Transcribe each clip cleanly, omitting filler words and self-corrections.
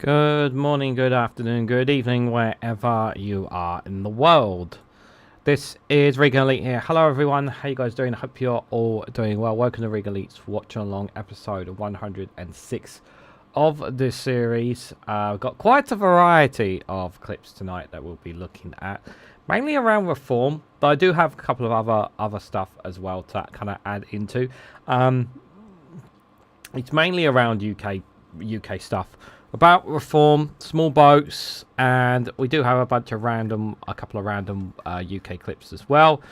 Good morning, good afternoon, good evening, wherever you are in the world. This is Reganelite here. Hello everyone, how you guys doing? Hope you're all doing well. Welcome to Reganelite for watching along episode 106 of this series. We've got quite a variety of clips tonight that we'll be looking at. Mainly around reform, but I do have a couple of other stuff as well to kind of add into. It's mainly around UK stuff. About reform, small boats, and we do have a couple of random UK clips as well.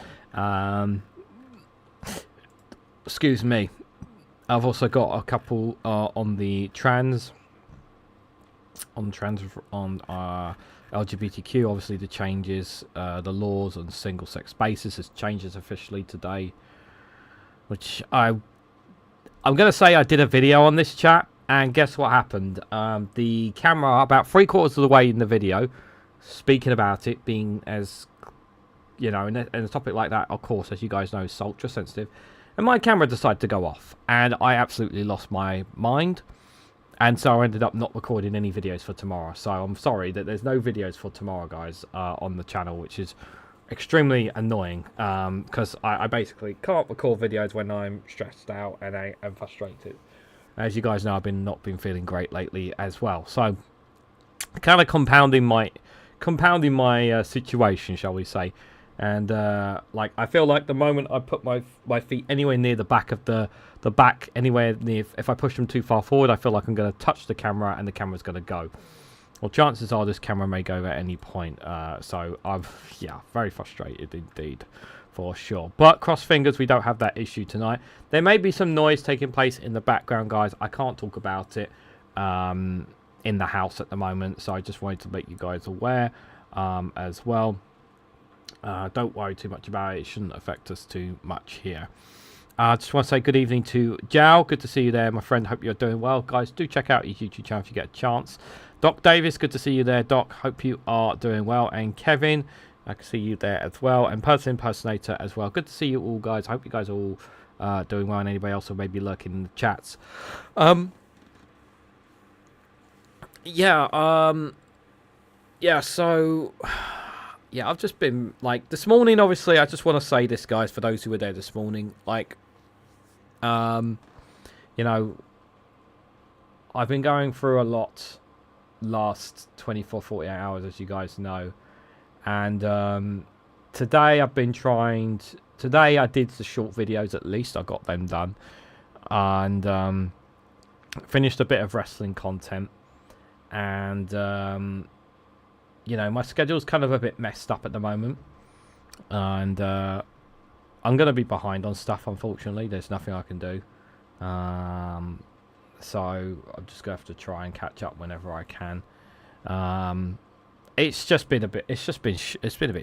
Excuse me. I've also got a couple on LGBTQ. Obviously, the changes, the laws on single-sex basis has changes officially today. Which I'm gonna say I did a video on this chat. And guess what happened? The camera, about 3/4 of the way in the video, speaking about it being as, you know, in a topic like that, of course, as you guys know, is ultra sensitive. And my camera decided to go off. And I absolutely lost my mind. And so I ended up not recording any videos for tomorrow. So I'm sorry that there's no videos for tomorrow, guys, on the channel, which is extremely annoying. Because I basically can't record videos when I'm stressed out and I am frustrated. As you guys know, I've not been feeling great lately as well. So, kind of compounding my situation, shall we say? And like I feel like the moment I put my feet anywhere near the back of the back, anywhere near, if I push them too far forward, I feel like I'm going to touch the camera and the camera's going to go. Well, chances are this camera may go at any point. So I'm very frustrated indeed. For sure, but cross fingers we don't have that issue tonight. There may be some noise taking place in the background, guys. I can't talk about it in the house at the moment, so I just wanted to make you guys aware as well. Don't worry too much about it. It shouldn't affect us too much here. I just want to say good evening to Jao. Good to see you there, my friend. Hope you're doing well, guys. Do check out his YouTube channel if you get a chance. Doc Davis, good to see you there, Doc. Hope you are doing well. And Kevin, I can see you there as well. And Person Impersonator as well. Good to see you all, guys. I hope you guys are all doing well. And anybody else who may be lurking in the chats. So yeah, I've just been like this morning. Obviously, I just want to say this, guys, for those who were there this morning. Like, you know, I've been going through a lot last 24, 48 hours, as you guys know. And today I've been trying today I did the short videos. At least I got them done. And finished a bit of wrestling content. And you know, my schedule's kind of a bit messed up at the moment. And I'm going to be behind on stuff, unfortunately. There's nothing I can do. So I'm just going to have to try and catch up whenever I can. It's been a bit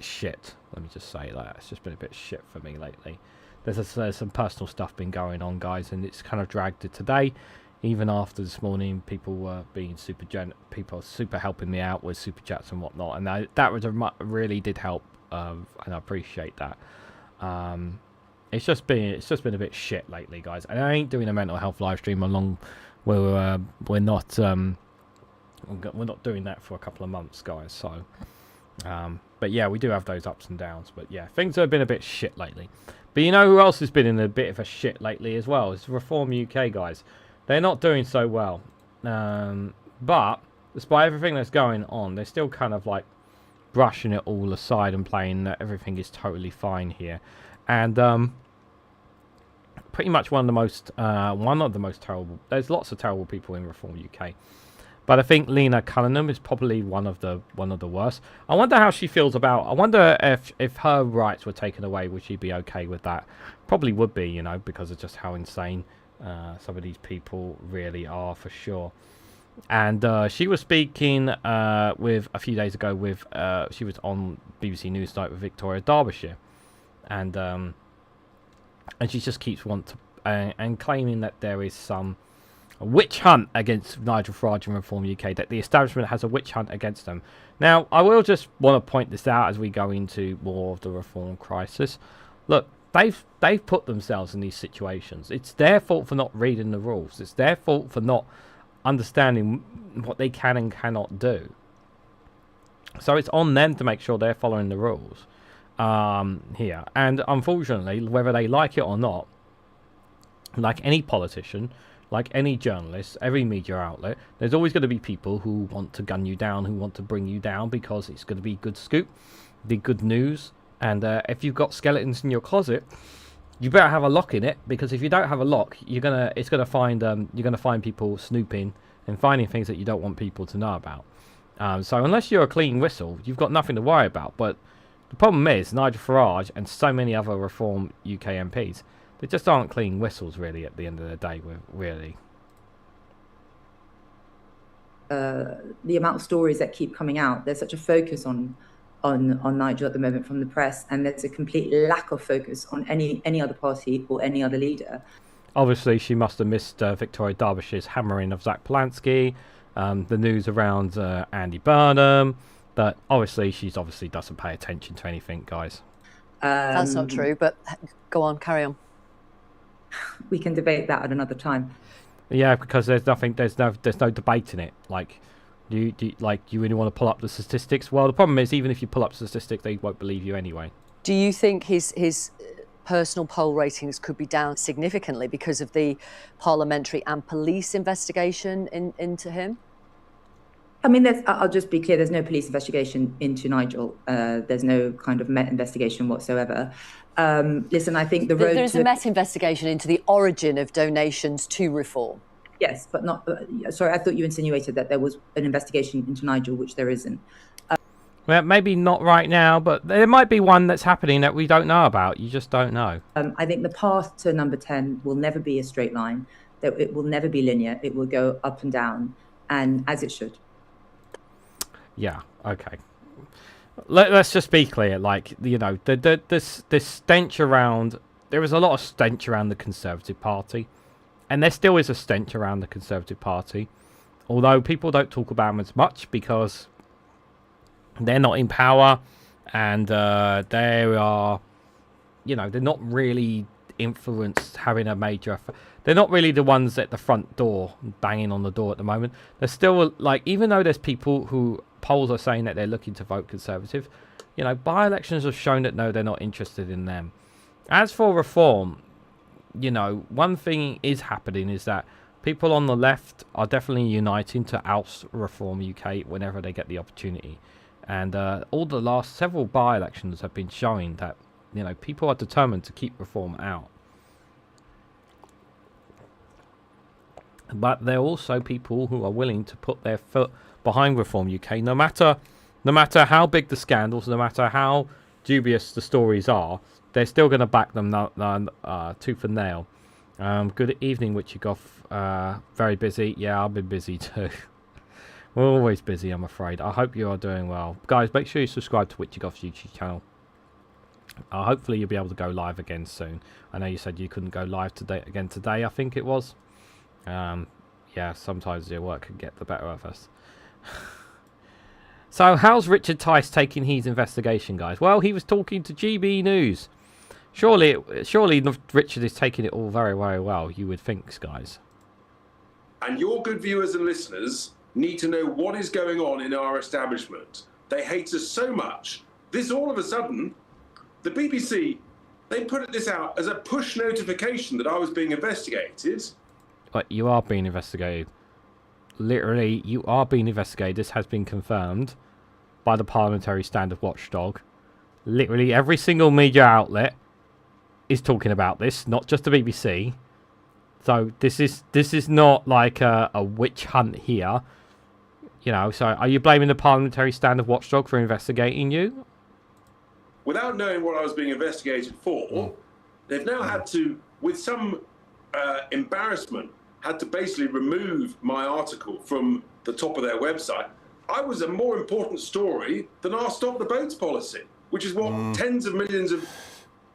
shit. Let me just say that. It's just been a bit shit for me lately. There's some personal stuff been going on, guys, and it's kind of dragged it today. Even after this morning, people were being super helping me out with super chats and whatnot, and that really did help, and I appreciate that. It's just been a bit shit lately, guys, and I ain't doing a mental health live stream along. We're not doing that for a couple of months, guys. So, but yeah, we do have those ups and downs. But yeah, things have been a bit shit lately. But you know who else has been in a bit of a shit lately as well? It's Reform UK, guys. They're not doing so well. But despite everything that's going on, they're still kind of like brushing it all aside and playing that everything is totally fine here. And pretty much one of the most terrible. There's lots of terrible people in Reform UK. But I think Lena Cullingham is probably one of the worst. I wonder how she feels about. I wonder if her rights were taken away, would she be okay with that? Probably would be, you know, because of just how insane some of these people really are, for sure. And she was speaking with a few days ago with she was on BBC Newsnight with Victoria Derbyshire, and she just keeps and claiming that there is some witch hunt against Nigel Farage and Reform UK, that the establishment has a witch hunt against them. Now, I will just want to point this out as we go into more of the reform crisis. Look, they've put themselves in these situations. It's their fault for not reading the rules. It's their fault for not understanding what they can and cannot do. So it's on them to make sure they're following the rules here. And unfortunately, whether they like it or not, like any politician, like any journalist, every media outlet, there's always going to be people who want to gun you down, who want to bring you down because it's going to be good scoop, be good news. And if you've got skeletons in your closet, you better have a lock in it, because if you don't have a lock, you're gonna find people snooping and finding things that you don't want people to know about. So unless you're a clean whistle, you've got nothing to worry about. But the problem is Nigel Farage and so many other Reform UK MPs, they just aren't clean whistles really at the end of the day. Really. The amount of stories that keep coming out, there's such a focus on Nigel at the moment from the press, and there's a complete lack of focus on any other party or any other leader. Obviously, she must have missed Victoria Derbyshire's hammering of Zach Polanski, the news around Andy Burnham, but obviously she doesn't pay attention to anything, guys. That's not true, but go on, carry on. We can debate that at another time. Yeah, because there's no debate in it. Like, do you really want to pull up the statistics? Well, the problem is, even if you pull up statistics, they won't believe you anyway. Do you think his personal poll ratings could be down significantly because of the parliamentary and police investigation into him? I mean, I'll just be clear, there's no police investigation into Nigel. There's no kind of Met investigation whatsoever. Listen, I think there's a Met investigation into the origin of donations to Reform. Yes, but not... sorry, I thought you insinuated that there was an investigation into Nigel, which there isn't. Well, maybe not right now, but there might be one that's happening that we don't know about. You just don't know. I think the path to number 10 will never be a straight line. That it will never be linear. It will go up and down, and as it should. Yeah, okay. Let's just be clear. Like, you know, this stench around... There is a lot of stench around the Conservative Party. And there still is a stench around the Conservative Party. Although people don't talk about them as much because they're not in power. And they are... You know, they're not really influenced having a major... They're not really the ones at the front door, banging on the door at the moment. There's still, like, even though there's people who... Polls are saying that they're looking to vote Conservative. You know, by-elections have shown that no, they're not interested in them. As for Reform, you know, one thing is happening is that people on the left are definitely uniting to oust Reform UK whenever they get the opportunity. And all the last several by-elections have been showing that, you know, people are determined to keep Reform out. But there are also people who are willing to put their foot behind Reform UK, no matter how big the scandals, no matter how dubious the stories are, they're still going to back them tooth and nail. Good evening, Witchy Goth. Very busy. Yeah, I've been busy too. We're always busy, I'm afraid. I hope you are doing well. Guys, make sure you subscribe to Witchy Goth's YouTube channel. Hopefully you'll be able to go live again soon. I know you said you couldn't go live today, I think it was. Yeah, sometimes your work can get the better of us. So, how's Richard Tice taking his investigation, guys? Well, he was talking to GB News. Surely Richard is taking it all very, very well, you would think, guys. And your good viewers and listeners need to know what is going on in our establishment. They hate us so much. This, all of a sudden, the BBC, they put this out as a push notification that I was being investigated. But you are being investigated. Literally, you are being investigated. This has been confirmed by the Parliamentary Standard Watchdog. Literally, every single media outlet is talking about this, not just the BBC. So this is not like a witch hunt here. You know, so are you blaming the Parliamentary Standard Watchdog for investigating you? Without knowing what I was being investigated for, they've now had to, with some embarrassment, had to basically remove my article from the top of their website. I was a more important story than our Stop the Boats policy, which is what tens of millions of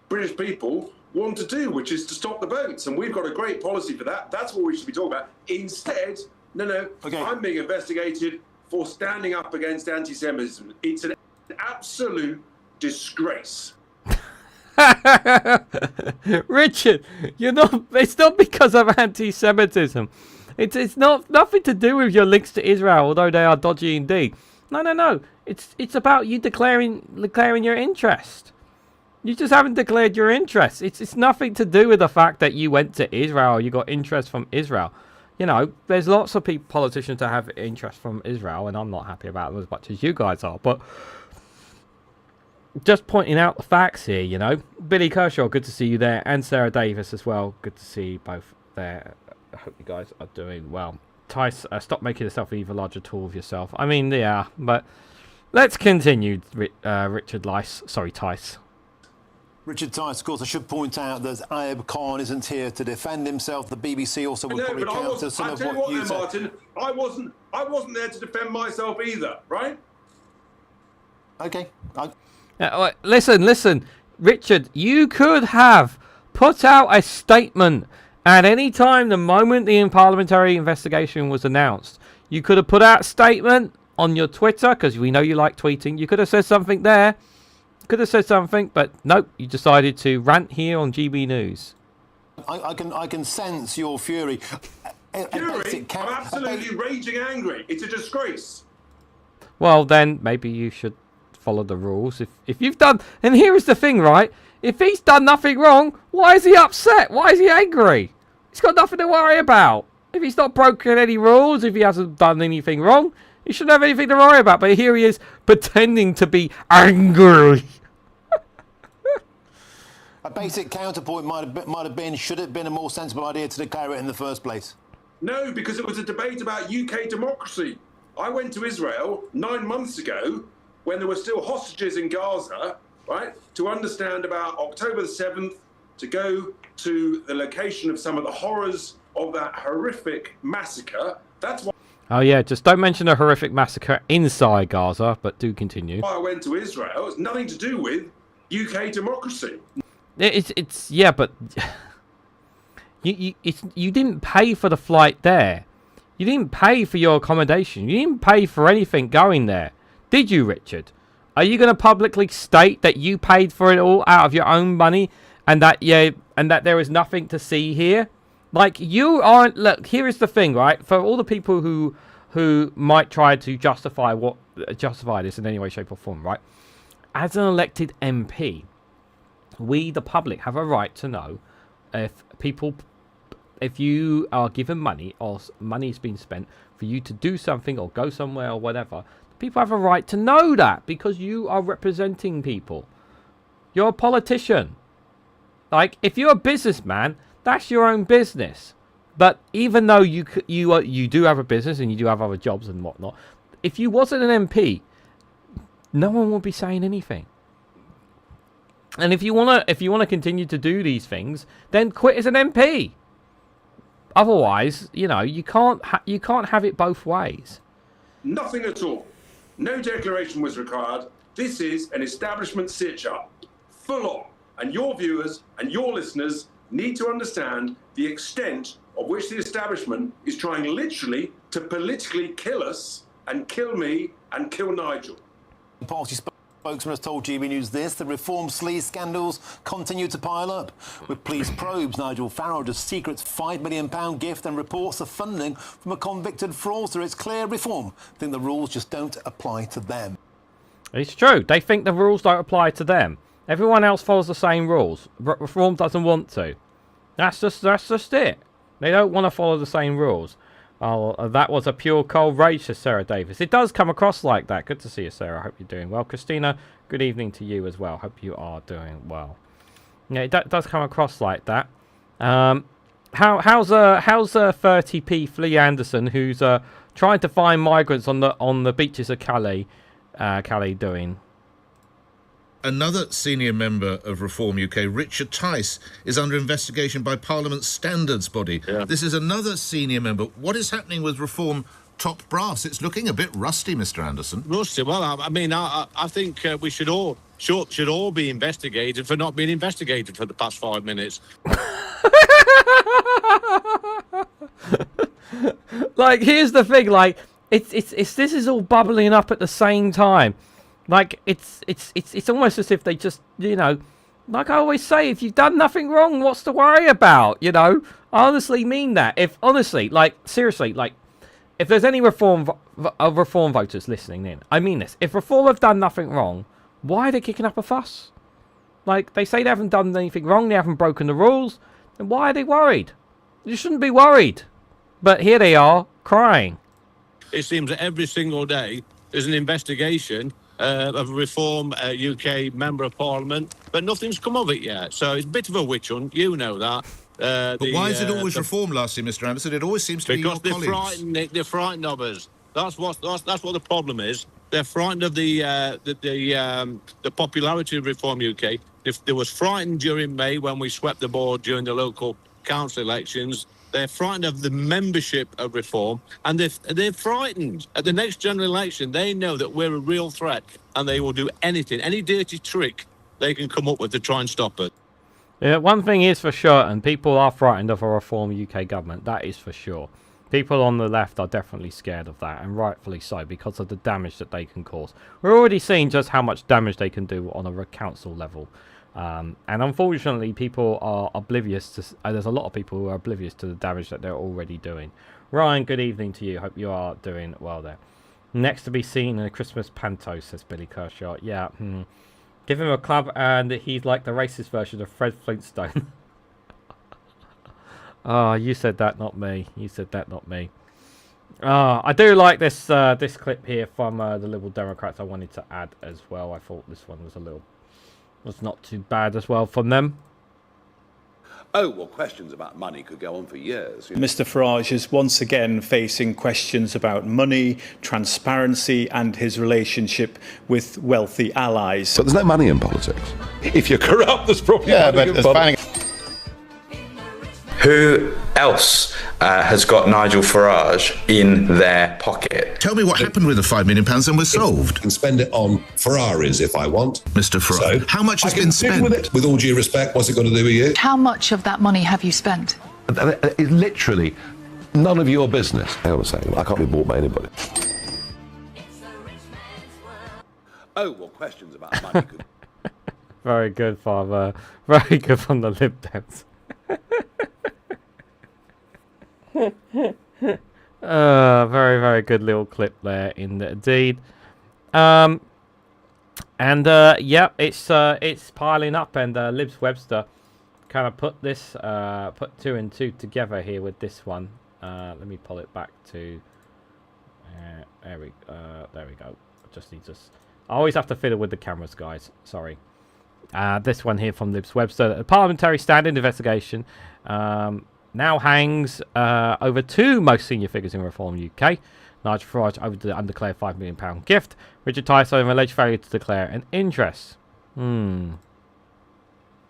British people want to do, which is to stop the boats. And we've got a great policy for that. That's what we should be talking about. Instead, no, okay. I'm being investigated for standing up against anti-Semitism. It's an absolute disgrace. Richard, it's not because of anti-Semitism. It's nothing to do with your links to Israel, although they are dodgy indeed. No. It's about you declaring your interest. You just haven't declared your interest. It's nothing to do with the fact that you went to Israel, you got interest from Israel. You know, there's lots of politicians that have interest from Israel, and I'm not happy about them as much as you guys are. But just pointing out the facts here, you know. Billy Kershaw, good to see you there, and Sarah Davis as well. Good to see you both there. I hope you guys are doing well. Tice, stop making yourself an even larger tool of yourself. I mean, yeah, but let's continue. Richard Lice, sorry, Tice. Richard Tice, of course, I should point out that Ayub Khan isn't here to defend himself. The BBC also would probably counter some of what you said. Martin, I wasn't there to defend myself either, right? Okay. Listen, Richard, you could have put out a statement at any time the moment the parliamentary investigation was announced. You could have put out a statement on your Twitter, because we know you like tweeting. You could have said something there. Could have said something, but nope, you decided to rant here on GB News. I can sense your fury. Fury? I'm absolutely raging angry. It's a disgrace. Well, then maybe you should follow the rules. If you've done, and here is the thing, right? If he's done nothing wrong, why is he upset? Why is he angry? He's got nothing to worry about. If he's not broken any rules, if he hasn't done anything wrong, he shouldn't have anything to worry about. But here he is pretending to be angry. A basic counterpoint might have been, should it have been a more sensible idea to declare it in the first place? No, because it was a debate about UK democracy. I went to Israel 9 months ago when there were still hostages in Gaza, right, to understand about October the 7th, to go to the location of some of the horrors of that horrific massacre. That's why. Oh yeah, just don't mention a horrific massacre inside Gaza, but do continue. I went to Israel. It's nothing to do with UK democracy. It's yeah, but you didn't pay for the flight there. You didn't pay for your accommodation. You didn't pay for anything going there. Did you, Richard? Are you going to publicly state that you paid for it all out of your own money and that there is nothing to see here? Like, you aren't... Look, here is the thing, right? For all the people who might try to justify this in any way, shape or form, right? As an elected MP, we, the public, have a right to know if you are given money or money is being spent for you to do something or go somewhere or whatever. People have a right to know that because you are representing people. You're a politician. Like, if you're a businessman, that's your own business. But even though you do have a business and you do have other jobs and whatnot, if you wasn't an MP, no one would be saying anything. And if you wanna continue to do these things, then quit as an MP. Otherwise, you know, you can't have it both ways. Nothing at all. No declaration was required. This is an establishment sit-up, full on. And your viewers and your listeners need to understand the extent of which the establishment is trying literally to politically kill us and kill me and kill Nigel. Party spokesman has told GB News this: the reform sleaze scandals continue to pile up. With police probes, Nigel Farage's secret £5 million gift and reports of funding from a convicted fraudster. It's clear reform think the rules just don't apply to them. It's true. They think the rules don't apply to them. Everyone else follows the same rules. Reform doesn't want to. That's just it. They don't want to follow the same rules. Oh, that was a pure cold rage, says Sarah Davis. It does come across like that. Good to see you, Sarah. I hope you're doing well. Christina, good evening to you as well. Hope you are doing well. Yeah, it does come across like that. How's 30p Flea Anderson, who's trying to find migrants on the beaches of Calais doing? Another senior member of Reform UK, Richard Tice, is under investigation by Parliament's standards body. Yeah. This is another senior member. What is happening with Reform top brass? It's looking a bit rusty, Mr. Anderson. Rusty? Well, I mean, I think we should all be investigated for not being investigated for the past 5 minutes. Like, here's the thing. Like, it's this is all bubbling up at the same time. Like, it's almost as if they just, you know, Like I always say, if you've done nothing wrong, what's to worry about? You know, I honestly mean that. If honestly, like seriously, like if there's any reform voters listening in, I mean this. If Reform have done nothing wrong, why are they kicking up a fuss? Like they say they haven't done anything wrong, they haven't broken the rules, then why are they worried? You shouldn't be worried. But here they are crying. It seems that every single day there's an investigation of a Reform UK Member of Parliament, but nothing's come of it yet. So it's a bit of a witch hunt, you know that. But why is it always Reform, Lassie, Mr. Anderson? It always seems to be your colleagues. Because they're frightened of us. That's what the problem is. They're frightened of the popularity of Reform UK. If they was frightened during May when we swept the board during the local council elections, they're frightened of the membership of Reform, and they're frightened. At the next general election, they know that we're a real threat, and they will do anything, any dirty trick they can come up with to try and stop us. Yeah, one thing is for sure, and people are frightened of a Reform UK government, that is for sure. People on the left are definitely scared of that, and rightfully so, because of the damage that they can cause. We're already seeing just how much damage they can do on a council level. And unfortunately, people are oblivious to... there's a lot of people who are oblivious to the damage that they're already doing. Ryan, good evening to you. Hope you are doing well there. Next to be seen in a Christmas panto, says Billy Kershaw. Yeah, Give him a club and he's like the racist version of Fred Flintstone. Oh, you said that, not me. You said that, not me. I do like this this clip here from the Liberal Democrats. I wanted to add as well. I thought this one was not too bad as well from them. Oh, well, questions about money could go on for years. Mr. Farage is once again facing questions about money, transparency and his relationship with wealthy allies. But there's no money in politics. If you're corrupt, there's probably money in politics. Who else has got Nigel Farage in their pocket? Tell me what happened with the £5 million and we're solved. I can spend it on Ferraris if I want. Mr. Farage, So, how much has been spent? With all due respect, what's it got to do with you? How much of that money have you spent? It's literally none of your business. Hang on a second, I can't be bought by anybody. Oh, well, questions about money could... Very good, Father. Very good from the Lib Dems. Very, very good little clip there indeed. Yeah, it's piling up, and Libs Webster kind of put two and two together here with this one. Let me pull it back to there we go. I always have to fiddle with the cameras, guys. Sorry. This one here from Libs Webster. The parliamentary standing investigation now hangs over two most senior figures in Reform UK. Nigel Farage over the undeclared £5 million gift. Richard Tice over alleged failure to declare an interest.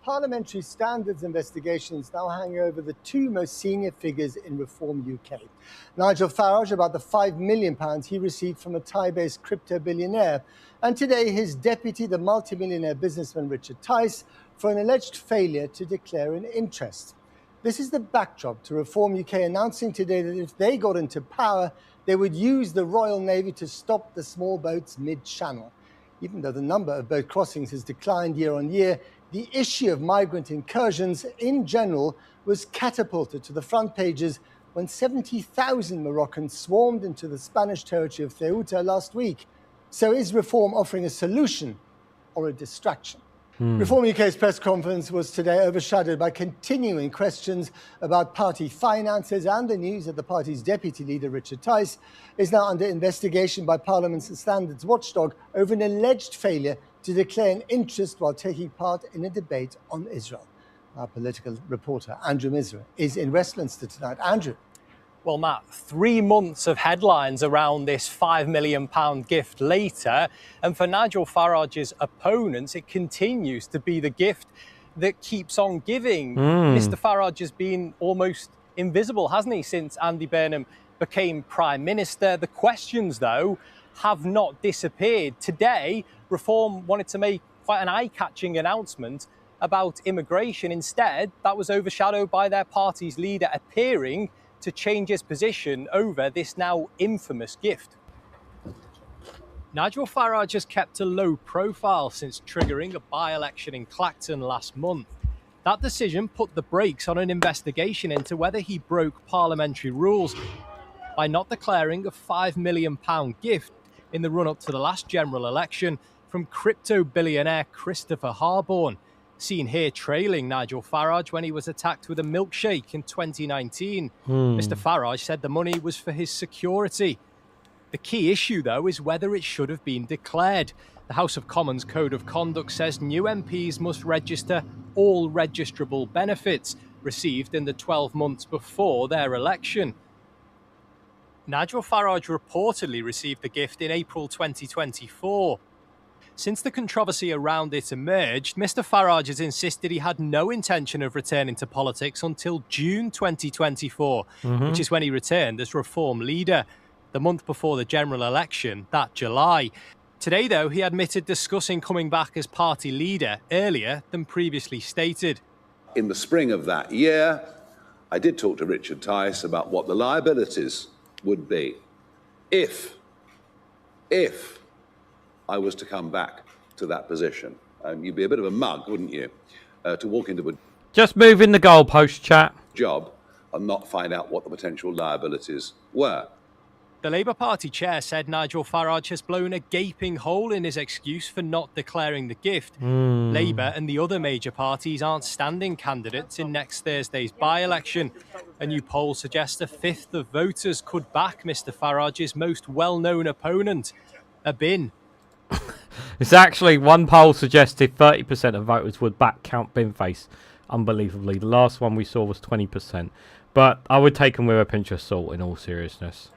Parliamentary standards investigations now hang over the two most senior figures in Reform UK. Nigel Farage about the £5 million he received from a Thai-based crypto billionaire, and today his deputy, the multimillionaire businessman Richard Tice, for an alleged failure to declare an interest. This is the backdrop to Reform UK announcing today that if they got into power, they would use the Royal Navy to stop the small boats mid-channel. Even though the number of boat crossings has declined year on year, the issue of migrant incursions in general was catapulted to the front pages when 70,000 Moroccans swarmed into the Spanish territory of Ceuta last week. So is Reform offering a solution or a distraction? Reform UK's press conference was today overshadowed by continuing questions about party finances and the news that the party's deputy leader, Richard Tice, is now under investigation by Parliament's standards watchdog over an alleged failure to declare an interest while taking part in a debate on Israel. Our political reporter, Andrew Misra, is in Westminster tonight. Andrew. Well, Matt, 3 months of headlines around this £5 million gift later, and for Nigel Farage's opponents, it continues to be the gift that keeps on giving. Mr. Farage has been almost invisible, hasn't he, since Andy Burnham became Prime Minister? The questions, though, have not disappeared. Today, Reform wanted to make quite an eye-catching announcement about immigration. Instead, that was overshadowed by their party's leader appearing to change his position over this now infamous gift. Nigel Farage has kept a low profile since triggering a by-election in Clacton last month. That decision put the brakes on an investigation into whether he broke parliamentary rules by not declaring a £5 million gift in the run-up to the last general election from crypto billionaire Christopher Harborne, seen here trailing Nigel Farage when he was attacked with a milkshake in 2019. Mr. Farage said the money was for his security. The key issue, though, is whether it should have been declared. The House of Commons Code of Conduct says new MPs must register all registrable benefits received in the 12 months before their election. Nigel Farage reportedly received the gift in April 2024. Since the controversy around it emerged, Mr. Farage has insisted he had no intention of returning to politics until June 2024, which is when he returned as Reform leader, the month before the general election, that July. Today, though, he admitted discussing coming back as party leader earlier than previously stated. In the spring of that year, I did talk to Richard Tice about what the liabilities would be if I was to come back to that position. You'd be a bit of a mug, wouldn't you, to walk into a Just moving the goalpost, chat. job and not find out what the potential liabilities were. The Labour Party chair said Nigel Farage has blown a gaping hole in his excuse for not declaring the gift. Labour and the other major parties aren't standing candidates in next Thursday's by-election. A new poll suggests a fifth of voters could back Mr. Farage's most well-known opponent, a bin. It's actually, one poll suggested 30% of voters would back Count Binface. Unbelievably. The last one we saw was 20%. But I would take them with a pinch of salt, in all seriousness.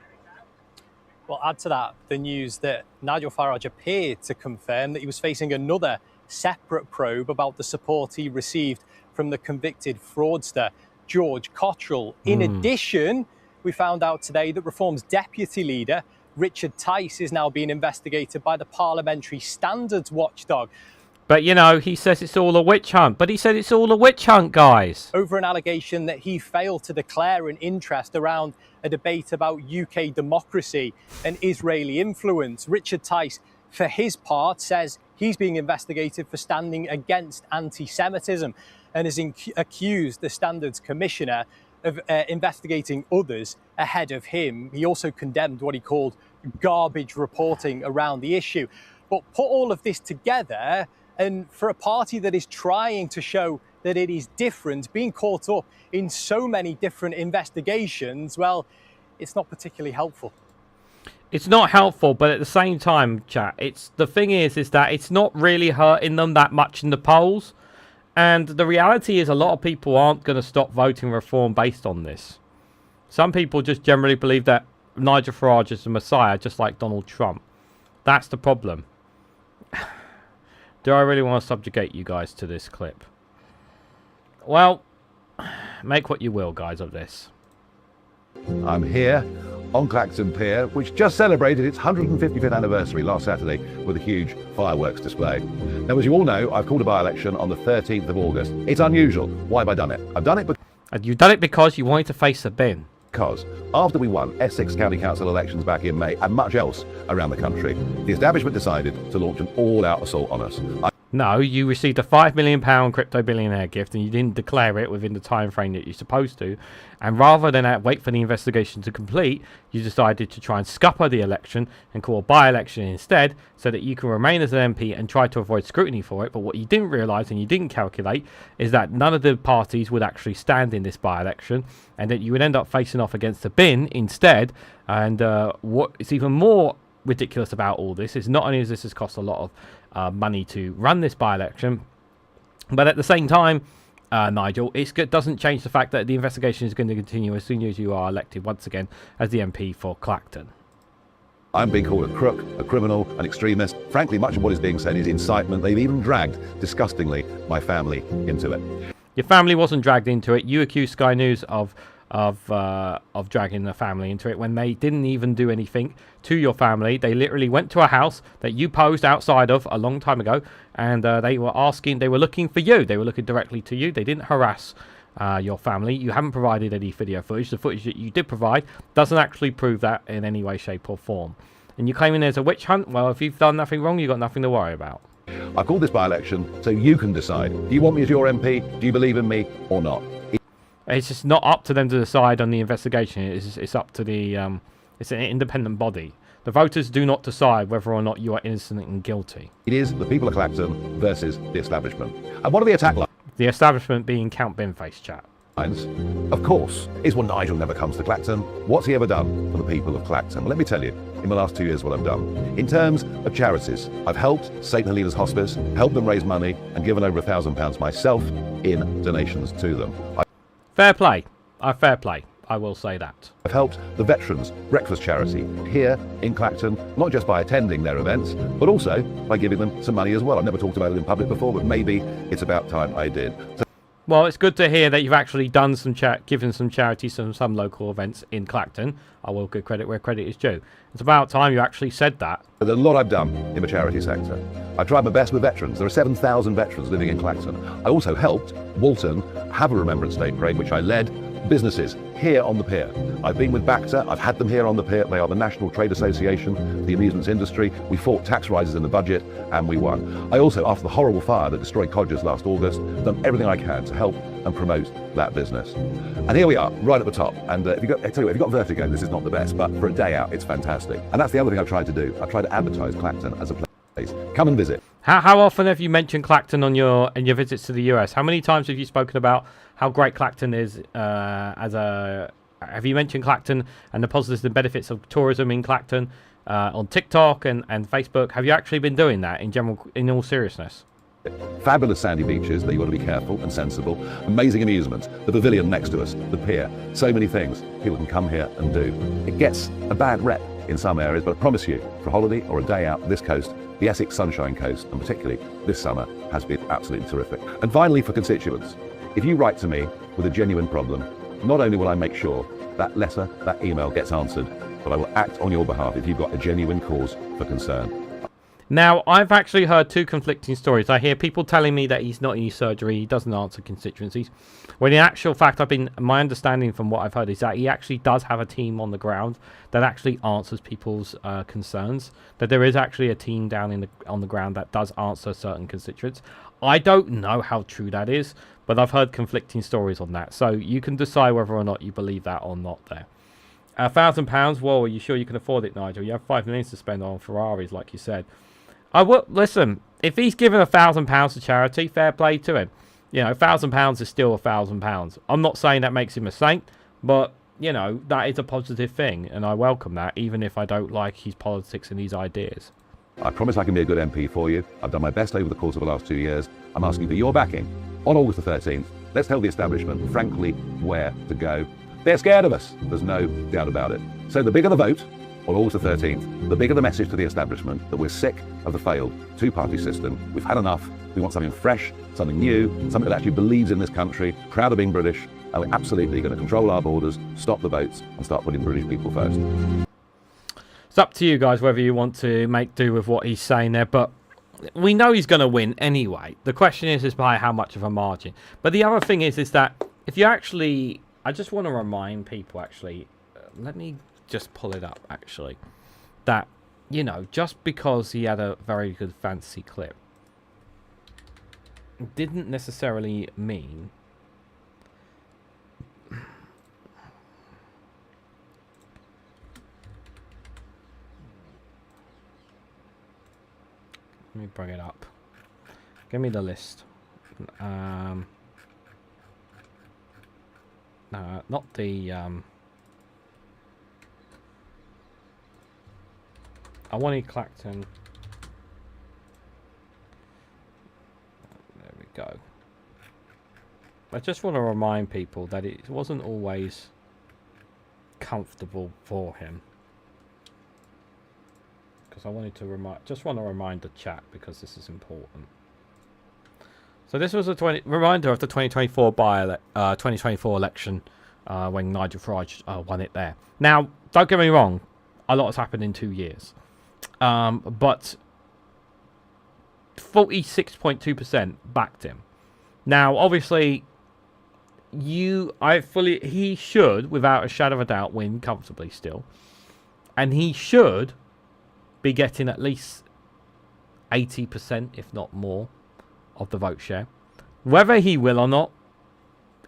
Well, add to that the news that Nigel Farage appeared to confirm that he was facing another separate probe about the support he received from the convicted fraudster, George Cottrell. In addition, we found out today that Reform's deputy leader, Richard Tice, is now being investigated by the Parliamentary Standards Watchdog. But, you know, he says it's all a witch hunt. But he said it's all a witch hunt, guys. Over an allegation that he failed to declare an interest around a debate about UK democracy and Israeli influence. Richard Tice, for his part, says he's being investigated for standing against anti-Semitism and has accused the Standards Commissioner of investigating others ahead of him. He also condemned what he called garbage reporting around the issue. But put all of this together, and for a party that is trying to show that it is different, being caught up in so many different investigations, well, it's not particularly helpful. It's not helpful, but at the same time, chat, the thing is that it's not really hurting them that much in the polls. And the reality is a lot of people aren't going to stop voting Reform based on this. Some people just generally believe that Nigel Farage is the Messiah, just like Donald Trump. That's the problem. Do I really want to subjugate you guys to this clip? Well, make what you will, guys, of this. I'm here on Clacton Pier, which just celebrated its 155th anniversary last Saturday with a huge fireworks display. Now, as you all know, I've called a by-election on the 13th of August. It's unusual. Why have I done it? I've done it because... And you've done it because you wanted to face a bin. Because after we won Essex County Council elections back in May, and much else around the country, the establishment decided to launch an all-out assault on us. No, you received a £5 million crypto billionaire gift and you didn't declare it within the time frame that you're supposed to. And rather than wait for the investigation to complete, you decided to try and scupper the election and call a by-election instead so that you can remain as an MP and try to avoid scrutiny for it. But what you didn't realise and you didn't calculate is that none of the parties would actually stand in this by-election and that you would end up facing off against a bin instead. And what is even more ridiculous about all this is not only does this has cost a lot of money to run this by-election, but at the same time, Nigel, it doesn't change the fact that the investigation is going to continue as soon as you are elected once again as the MP for Clacton. I'm being called a crook, a criminal, an extremist. Frankly, much of what is being said is incitement. They've even dragged, disgustingly, my family into it. Your family wasn't dragged into it. You accused Sky News of dragging the family into it when they didn't even do anything to your family. They literally went to a house that you posed outside of a long time ago, and they were looking for you. They were looking directly to you. They didn't harass your family. You haven't provided any video footage. The footage that you did provide doesn't actually prove that in any way, shape or form. And you're claiming there's a witch hunt? Well, if you've done nothing wrong, you've got nothing to worry about. I called this by-election so you can decide. Do you want me as your MP? Do you believe in me or not? It's just not up to them to decide on the investigation. It's up to the... it's an independent body. The voters do not decide whether or not you are innocent and guilty. It is the people of Clacton versus the establishment. And what are the attack lines? The establishment being Count Binface, chat. Of course, is well, Nigel never comes to Clacton. What's he ever done for the people of Clacton? Well, let me tell you, in the last 2 years, what I've done. In terms of charities, I've helped St. Helena's Hospice, helped them raise money, and given over £1,000 myself in donations to them. Fair play. Fair play. I will say that. I've helped the Veterans Breakfast Charity here in Clacton, not just by attending their events, but also by giving them some money as well. I've never talked about it in public before, but maybe it's about time I did. Well, it's good to hear that you've actually done some given some charities some local events in Clacton. I will give credit where credit is due. It's about time you actually said that. There's a lot I've done in the charity sector. I've tried my best with veterans. There are 7,000 veterans living in Clacton. I also helped Walton have a Remembrance Day parade, which I led. Businesses here on the pier. I've been with BACTA, I've had them here on the pier. They are the National Trade Association for the amusements industry. We fought tax rises in the budget and we won. I also, after the horrible fire that destroyed Codgers last August, done everything I can to help and promote that business. And here we are, right at the top. And I tell you what, if you've got vertigo, this is not the best, but for a day out, it's fantastic. And that's the other thing I've tried to do. I've tried to advertise Clacton as a place. Come and visit. How often have you mentioned Clacton on your visits to the US? How many times have you spoken about how great Clacton is have you mentioned Clacton and the positives and benefits of tourism in Clacton on TikTok and Facebook? Have you actually been doing that in all seriousness? Fabulous sandy beaches that you've got to be careful and sensible. Amazing amusements. The pavilion next to us, the pier. So many things people can come here and do. It gets a bad rep in some areas, but I promise you, for a holiday or a day out, this coast, the Essex Sunshine Coast, and particularly this summer, has been absolutely terrific. And finally, for constituents, if you write to me with a genuine problem, not only will I make sure that letter, that email gets answered, but I will act on your behalf if you've got a genuine cause for concern. Now, I've actually heard two conflicting stories. I hear people telling me that he's not in his surgery, he doesn't answer constituencies. When in actual fact, my understanding from what I've heard is that he actually does have a team on the ground that actually answers people's concerns. That there is actually a team down on the ground that does answer certain constituents. I don't know how true that is, but I've heard conflicting stories on that. So you can decide whether or not you believe that or not there. £1,000, well, are you sure you can afford it, Nigel? You have $5 million to spend on Ferraris, like you said. Listen, if he's given £1,000 to charity, fair play to him. You know, £1,000 is still £1,000. I'm not saying that makes him a saint, but, you know, that is a positive thing, and I welcome that, even if I don't like his politics and his ideas. I promise I can be a good MP for you. I've done my best over the course of the last 2 years. I'm asking for your backing. On August the 13th, let's tell the establishment, frankly, where to go. They're scared of us. There's no doubt about it. So the bigger the vote, on August the 13th, the bigger the message to the establishment that we're sick of the failed two-party system. We've had enough. We want something fresh, something new, something that actually believes in this country, proud of being British, and we're absolutely going to control our borders, stop the votes, and start putting British people first. It's up to you guys whether you want to make do with what he's saying there, but we know he's going to win anyway. The question is by how much of a margin. But the other thing is that if you actually... I just want to remind people, actually, let me just pull it up, actually, that, you know, just because he had a very good fantasy clip didn't necessarily mean let me bring it up. Give me the list. No, not the I wanted Clacton. There we go. I just want to remind people that it wasn't always comfortable for him. Because I wanted to remind the chat, because this is important. So this was a reminder of the 2024 2024 election when Nigel Farage won it there. Now, don't get me wrong, a lot has happened in 2 years, but 46.2% backed him. Now, obviously, he should, without a shadow of a doubt, win comfortably still, and he should be getting at least 80%, if not more, of the vote share. Whether he will or not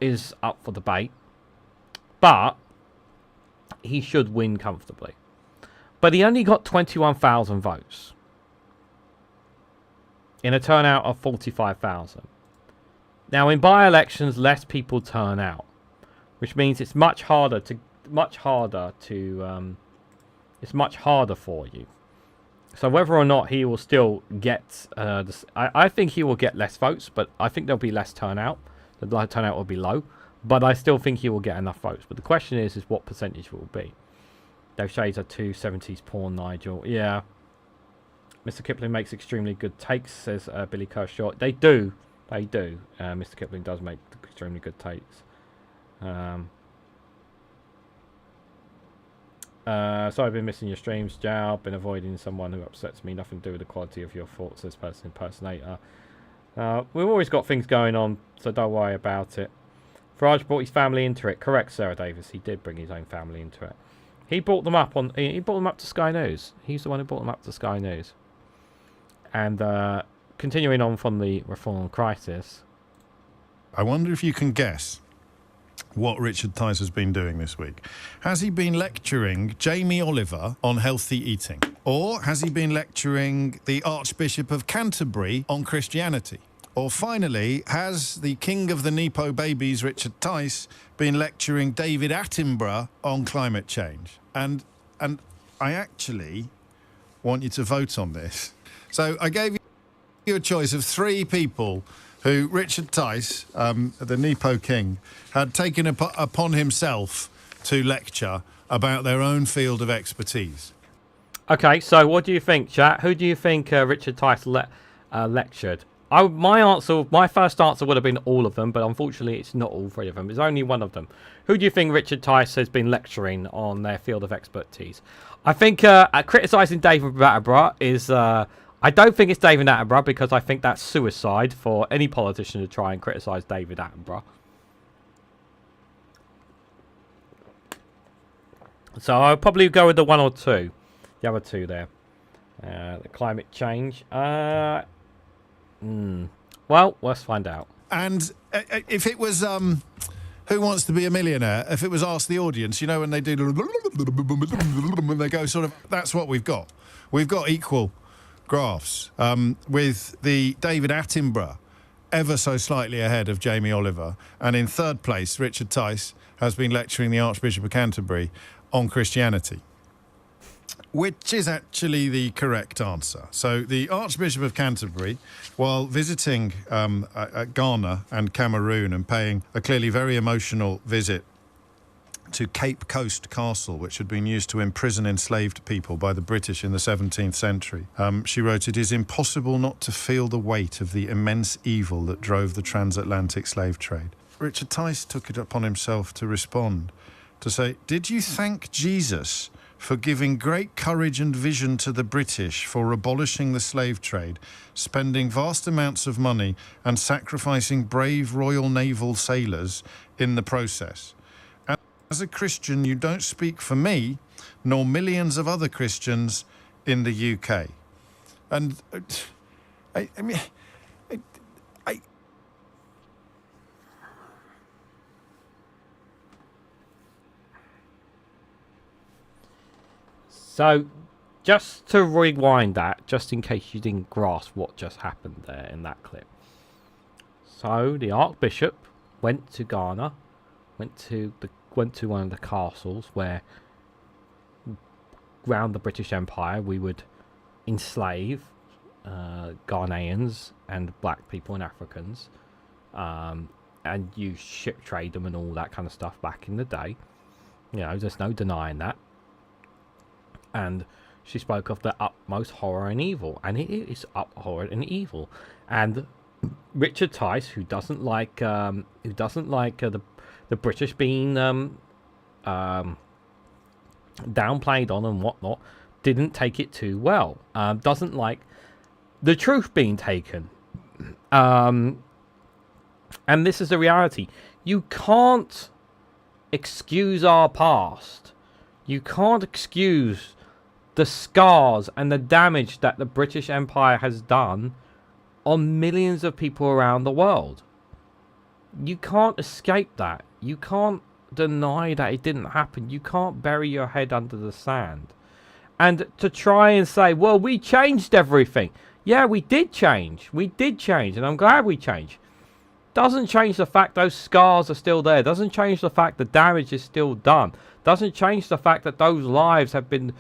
is up for debate, but he should win comfortably. But he only got 21,000 votes in a turnout of 45,000. Now, in by-elections, less people turn out, which means it's much harder for you. So whether or not he will still get, I think he will get less votes, but I think there'll be less turnout. The turnout will be low, but I still think he will get enough votes. But the question is what percentage it will be. Dave Shades are 270s, porn, Nigel. Yeah. Mr. Kipling makes extremely good takes, says Billy Kershaw. They do. Mr. Kipling does make extremely good takes. Sorry I've been missing your streams, Jal. Been avoiding someone who upsets me. Nothing to do with the quality of your thoughts, says person impersonator. We've always got things going on, so don't worry about it. Farage brought his family into it. Correct, Sarah Davis. He did bring his own family into it. He brought them up to Sky News. He's the one who brought them up to Sky News. And continuing on from the reform crisis, I wonder if you can guess what Richard Tice has been doing this week. Has he been lecturing Jamie Oliver on healthy eating? Or has he been lecturing the Archbishop of Canterbury on Christianity? Or finally, has the king of the Nepo babies, Richard Tice, been lecturing David Attenborough on climate change? And I actually want you to vote on this. So I gave you a choice of 3 people who Richard Tice, the Nepo king, had taken upon himself to lecture about their own field of expertise. Okay, so what do you think, chat? Who do you think Richard Tice lectured? My first answer would have been all of them, but unfortunately it's not all 3 of them. It's only one of them. Who do you think Richard Tice has been lecturing on their field of expertise? I think criticising David Attenborough is... I don't think it's David Attenborough, because I think that's suicide for any politician to try and criticise David Attenborough. So I'll probably go with the 1 or 2. The other 2 there. The climate change. Well, let's find out. And if it was Who Wants to Be a Millionaire, if it was Ask the Audience, you know, when they do... when they go sort of... That's what we've got. We've got equal graphs, with the David Attenborough ever so slightly ahead of Jamie Oliver. And in 3rd place, Richard Tice has been lecturing the Archbishop of Canterbury on Christianity, which is actually the correct answer. So the Archbishop of Canterbury, while visiting Ghana and Cameroon and paying a clearly very emotional visit to Cape Coast Castle, which had been used to imprison enslaved people by the British in the 17th century. She wrote, "It is impossible not to feel the weight of the immense evil that drove the transatlantic slave trade." Richard Tice took it upon himself to respond, to say, "Did you thank Jesus for giving great courage and vision to the British for abolishing the slave trade, spending vast amounts of money and sacrificing brave Royal Naval sailors in the process? As a Christian, you don't speak for me, nor millions of other Christians in the UK." And I mean, So, just to rewind that, just in case you didn't grasp what just happened there in that clip. So, the Archbishop went to Ghana, went to one of the castles where, around the British Empire, we would enslave Ghanaians and black people and Africans, and use ship trade them and all that kind of stuff back in the day. You know, there's no denying that. And she spoke of the utmost horror and evil, and it is horror and evil. And Richard Tice, who doesn't like the British being downplayed on and whatnot, didn't take it too well. Doesn't like the truth being taken. And this is the reality. You can't excuse our past. You can't excuse the scars and the damage that the British Empire has done on millions of people around the world. You can't escape that. You can't deny that it didn't happen. You can't bury your head under the sand. And to try and say, well, we changed everything. Yeah, we did change. We did change, and I'm glad we changed. Doesn't change the fact those scars are still there. Doesn't change the fact the damage is still done. Doesn't change the fact that those lives have been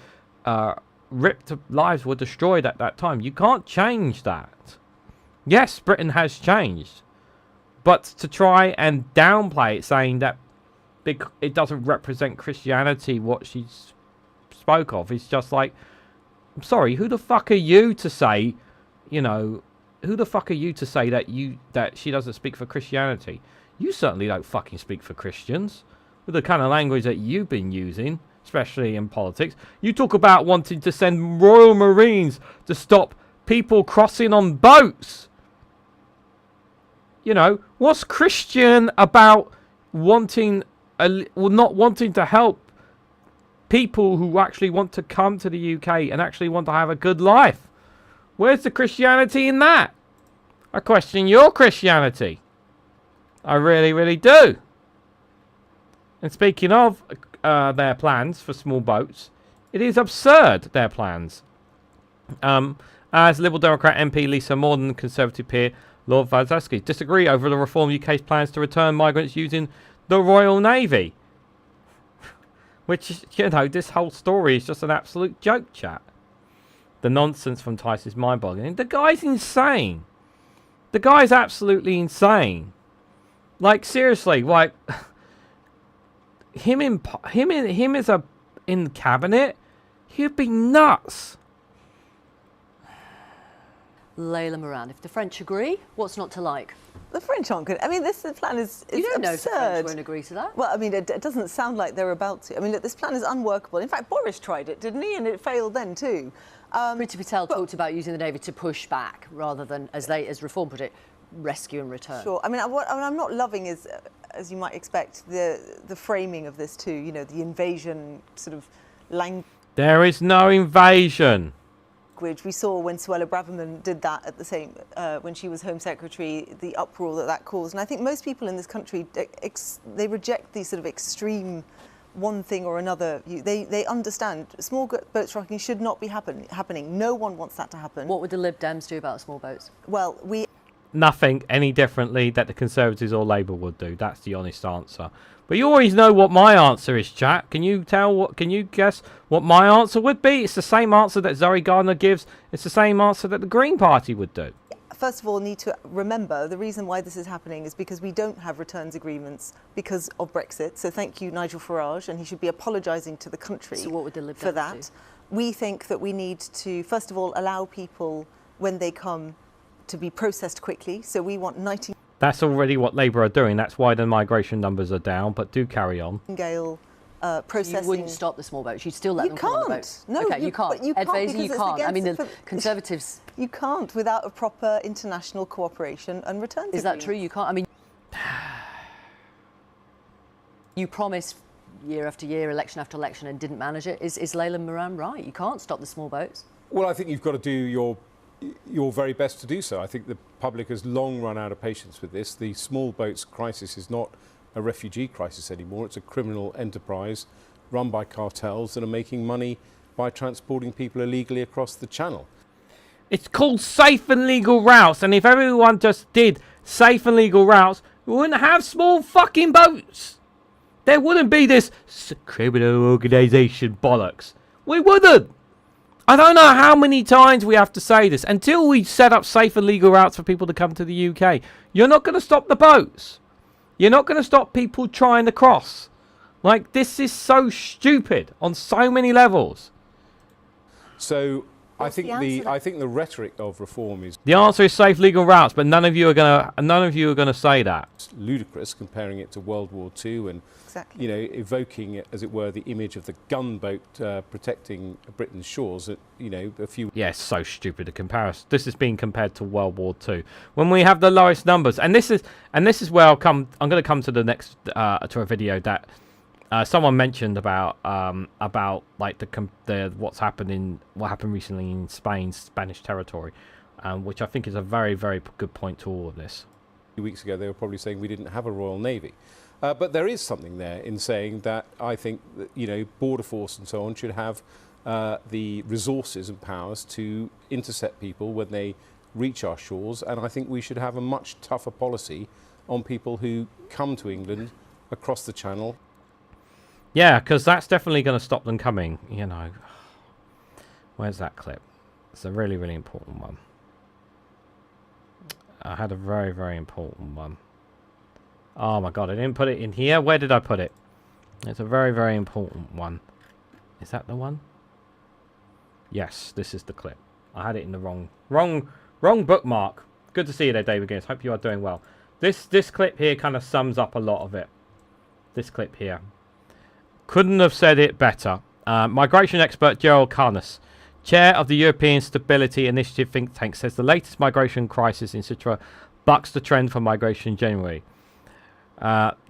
lives were destroyed at that time. You can't change that. Yes, Britain has changed. But to try and downplay it, saying that it doesn't represent Christianity, what she spoke of, is just like, I'm sorry, who the fuck are you to say, you know, who the fuck are you to say that she doesn't speak for Christianity? You certainly don't fucking speak for Christians with the kind of language that you've been using, especially in politics. You talk about wanting to send Royal Marines to stop people crossing on boats. You know, what's Christian about wanting, not wanting to help people who actually want to come to the UK and actually want to have a good life? Where's the Christianity in that? I question your Christianity. I really, really do. And speaking of their plans for small boats, it is absurd, their plans. As Liberal Democrat MP Lisa Morden and Conservative peer Lord Vazaski disagree over the Reform UK's plans to return migrants using the Royal Navy. Which, you know, this whole story is just an absolute joke, chat. The nonsense from Tice is mind-boggling. The guy's insane. The guy's absolutely insane. Like, seriously, like, him as in cabinet, he'd be nuts. Layla Moran, if the French agree, what's not to like? The French aren't good. I mean, this plan is You don't know if the French absurd. won't agree to that. Well, I mean, it doesn't sound like they're about to. I mean, look, this plan is unworkable. In fact, Boris tried it, didn't he? And it failed then too. Priti Patel talked about using the Navy to push back rather than, as Reform put it, rescue and return. Sure. I mean, what I'm not loving is, as you might expect, the framing of this too. You know, the invasion sort of language. There is no invasion. We saw when Suella Braverman did that at the same when she was Home Secretary, the uproar that caused. And I think most people in this country they reject these sort of extreme one thing or another. They understand small boat striking should not be happening. No one wants that to happen. What would the Lib Dems do about small boats? Well, Nothing any differently that the Conservatives or Labour would do. That's the honest answer. But you always know what my answer is, chat. Can you guess what my answer would be? It's the same answer that Zoe Gardner gives. It's the same answer that the Green Party would do. First of all, need to remember the reason why this is happening is because we don't have returns agreements because of Brexit. So thank you, Nigel Farage, and he should be apologising to the country for that. We think that we need to, first of all, allow people when they come to be processed quickly. So we want That's already what Labour are doing. That's why the migration numbers are down. But do carry on. Nightingale processing. You wouldn't stop the small boats. You'd still let them come on the boats. No, okay, you can't. You can't. You can't. I mean, the Conservatives. You can't without a proper international cooperation and returns. Is that true? You can't. I mean, you promised year after year, election after election, and didn't manage it. Is Layla Moran right? You can't stop the small boats. Well, I think you've got to do your very best to do so. I think the public has long run out of patience with this. The small boats crisis is not a refugee crisis anymore. It's a criminal enterprise run by cartels that are making money by transporting people illegally across the channel. It's called safe and legal routes, and if everyone just did safe and legal routes, we wouldn't have small fucking boats. There wouldn't be this criminal organisation bollocks. We wouldn't. I don't know how many times we have to say this. Until we set up safe and legal routes for people to come to the UK, you're not going to stop the boats. You're not going to stop people trying to cross. Like, this is so stupid on so many levels. So I think the rhetoric of reform is the answer is safe legal routes, but none of you are gonna say that. It's ludicrous comparing it to World War II and you know, evoking, as it were, the image of the gunboat protecting Britain's shores. You know, a few. Yeah, it's so stupid the comparison. This is being compared to World War II when we have the lowest numbers, and this is where I'm going to come to the next to a video that Someone mentioned about like what happened recently in Spain, Spanish territory, which I think is a very, very good point to all of this. A few weeks ago, they were probably saying we didn't have a Royal Navy. But there is something there in saying that I think that, you know, Border Force and so on should have the resources and powers to intercept people when they reach our shores. And I think we should have a much tougher policy on people who come to England across the Channel. Yeah, because that's definitely going to stop them coming, you know. Where's that clip? It's a really, really important one. I had a very, very important one. Oh my god, I didn't put it in here. Where did I put it? It's a very, very important one. Is that the one? Yes, this is the clip. I had it in the wrong bookmark. Good to see you there, David Guinness. Hope you are doing well. This clip here kind of sums up a lot of it. This clip here. Couldn't have said it better. Migration expert Gerald Carness, chair of the European Stability Initiative think tank, says the latest migration crisis in Citra bucks the trend for migration generally.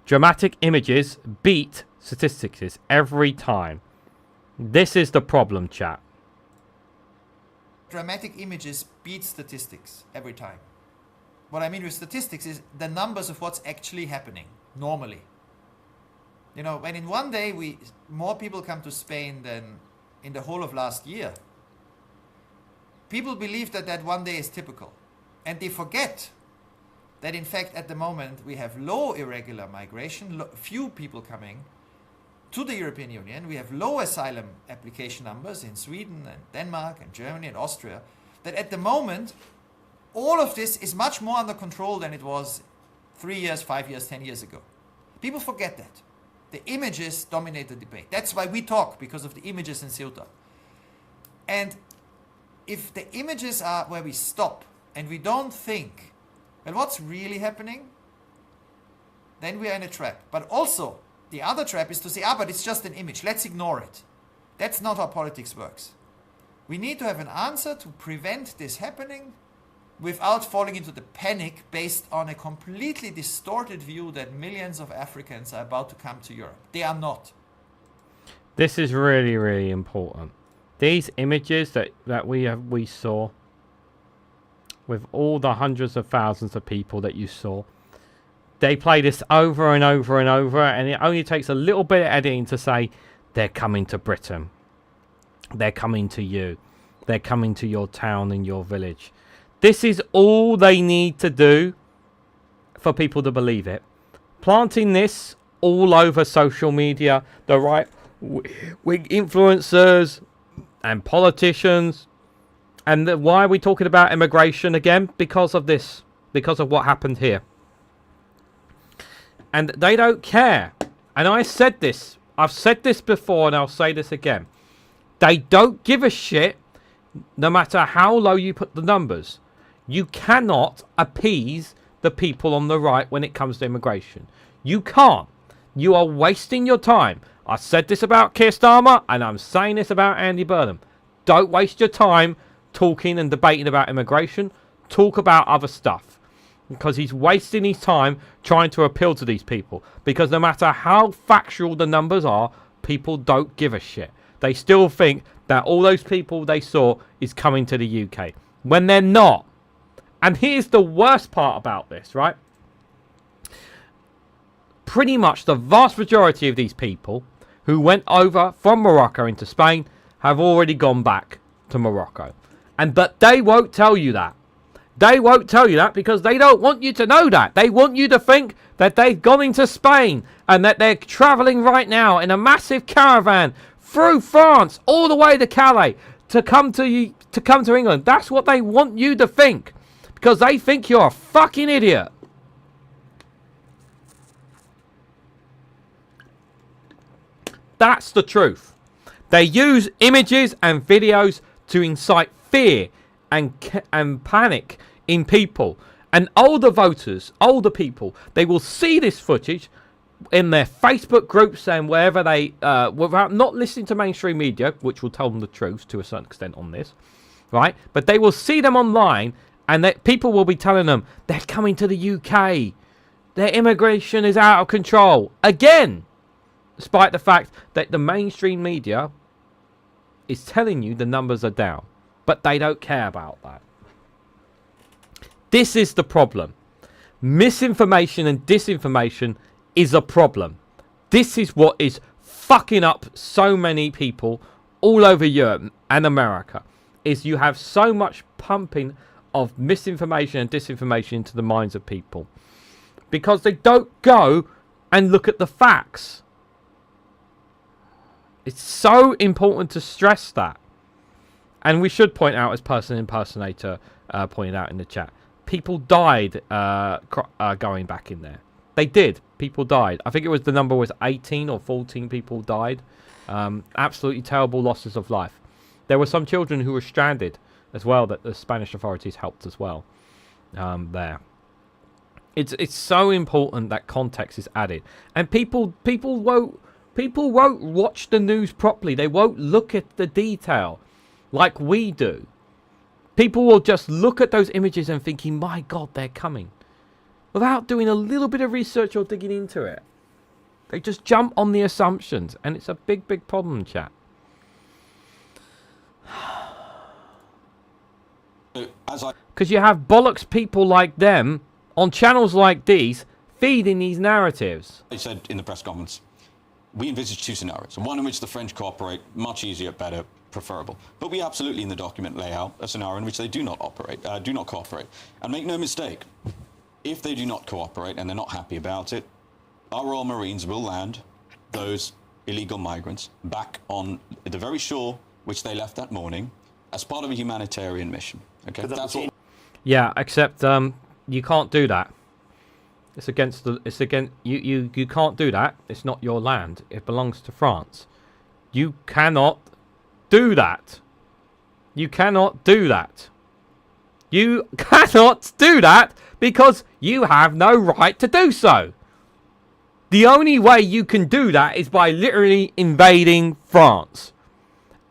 Dramatic images beat statistics every time. This is the problem, chat. Dramatic images beat statistics every time. What I mean with statistics is the numbers of what's actually happening normally. You know, when in one day more people come to Spain than in the whole of last year, people believe that one day is typical. And they forget that in fact at the moment we have low irregular migration, few people coming to the European Union. We have low asylum application numbers in Sweden and Denmark and Germany and Austria. That at the moment all of this is much more under control than it was 3 years, 5 years, 10 years ago. People forget that. The images dominate the debate. That's why we talk, because of the images in Ceuta. And if the images are where we stop and we don't think, well, what's really happening? Then we are in a trap. But also, the other trap is to say, but it's just an image. Let's ignore it. That's not how politics works. We need to have an answer to prevent this happening without falling into the panic based on a completely distorted view that millions of Africans are about to come to Europe. They are not. This is really, really important. These images that we saw with all the hundreds of thousands of people that you saw, they play this over and over and over, and it only takes a little bit of editing to say they're coming to Britain. They're coming to you. They're coming to your town and your village. This is all they need to do for people to believe it. Planting this all over social media, the right-wing influencers and politicians. And why are we talking about immigration again? Because of this. Because of what happened here. And they don't care. And I said this. I've said this before and I'll say this again. They don't give a shit no matter how low you put the numbers. You cannot appease the people on the right when it comes to immigration. You can't. You are wasting your time. I said this about Keir Starmer, and I'm saying this about Andy Burnham. Don't waste your time talking and debating about immigration. Talk about other stuff. Because he's wasting his time trying to appeal to these people. Because no matter how factual the numbers are, people don't give a shit. They still think that all those people they saw is coming to the UK. When they're not. And here's the worst part about this, right? Pretty much the vast majority of these people who went over from Morocco into Spain have already gone back to Morocco. But they won't tell you that. They won't tell you that because they don't want you to know that. They want you to think that they've gone into Spain and that they're travelling right now in a massive caravan through France all the way to Calais to come to England. That's what they want you to think. Because they think you're a fucking idiot. That's the truth. They use images and videos to incite fear and panic in people. And older voters, older people, they will see this footage in their Facebook groups and wherever they, without not listening to mainstream media, which will tell them the truth to a certain extent on this, right? But they will see them online. And that people will be telling them they're coming to the UK. Their immigration is out of control. Again. despite the fact that the mainstream media is telling you the numbers are down, but they don't care about that. This is the problem. Misinformation and disinformation is a problem. This is what is fucking up so many people all over Europe and America, is you have so much pumping of misinformation and disinformation into the minds of people because they don't go and look at the facts. It's so important to stress that. And we should point out, as Person Impersonator pointed out in the chat, people died going back in there. They did. People died. I think it was, the number was 18 or 14 people died. Absolutely terrible losses of life. There were some children who were stranded as well that the Spanish authorities helped as well there. It's so important that context is added. And people won't watch the news properly. They won't look at the detail like we do. People will just look at those images and thinking, my God, they're coming, without doing a little bit of research or digging into it. They just jump on the assumptions, and it's a big, big problem, chat. Because you have bollocks people like them on channels like these feeding these narratives. They said in the press conference, we envisage two scenarios. One in which the French cooperate, much easier, better, preferable. But we absolutely in the document lay out a scenario in which they do not cooperate. And make no mistake, if they do not cooperate and they're not happy about it, our Royal Marines will land those illegal migrants back on the very shore which they left that morning as part of a humanitarian mission. Okay, that's what. Yeah, except you can't do that. It's against the. It's against you. You can't do that. It's not your land. It belongs to France. You cannot do that. You cannot do that. You cannot do that because you have no right to do so. The only way you can do that is by literally invading France.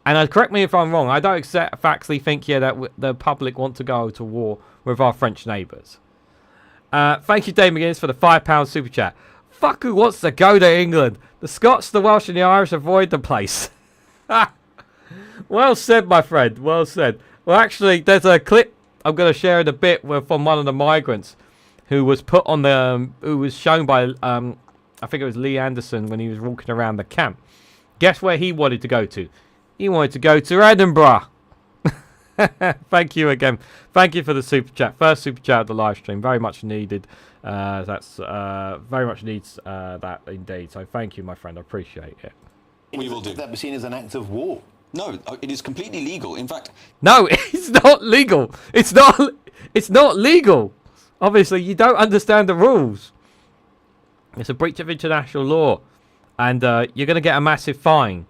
And correct me if I'm wrong, I don't actually think that the public want to go to war with our French neighbours. Thank you, Dave McGinnis, for the £5 super chat. Fuck who wants to go to England? The Scots, the Welsh and the Irish avoid the place. Well said, my friend. Well said. Well, actually, there's a clip I'm going to share in a bit from one of the migrants who was put on the... who was shown by... I think it was Lee Anderson when he was walking around the camp. Guess where he wanted to go to? He wanted to go to Edinburgh. Thank you again. Thank you for the super chat. First super chat of the live stream. Very much needed. That's very much needs that indeed. So thank you, my friend. I appreciate it. We will do. That be seen as an act of war? No, it is completely legal. In fact, no, it's not legal. It's not. It's not legal. Obviously, you don't understand the rules. It's a breach of international law, and you're going to get a massive fine.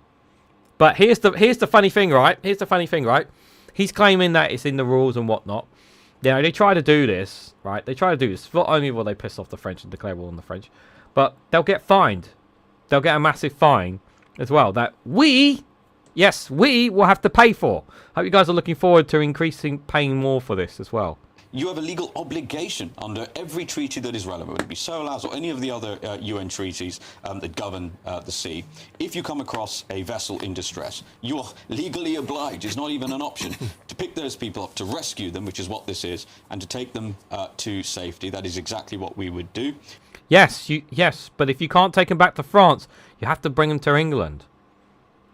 But here's the funny thing, right? Here's the funny thing, right? He's claiming that it's in the rules and whatnot. Yeah, they try to do this, right? They try to do this. Not only will they piss off the French and declare war on the French, but they'll get fined. They'll get a massive fine as well that we will have to pay for. Hope you guys are looking forward to paying more for this as well. You have a legal obligation under every treaty that is relevant, whether it be SOLAS or any of the other UN treaties that govern the sea. If you come across a vessel in distress, you're legally obliged, it's not even an option, to pick those people up, to rescue them, which is what this is, and to take them to safety. That is exactly what we would do. Yes, but if you can't take them back to France, you have to bring them to England.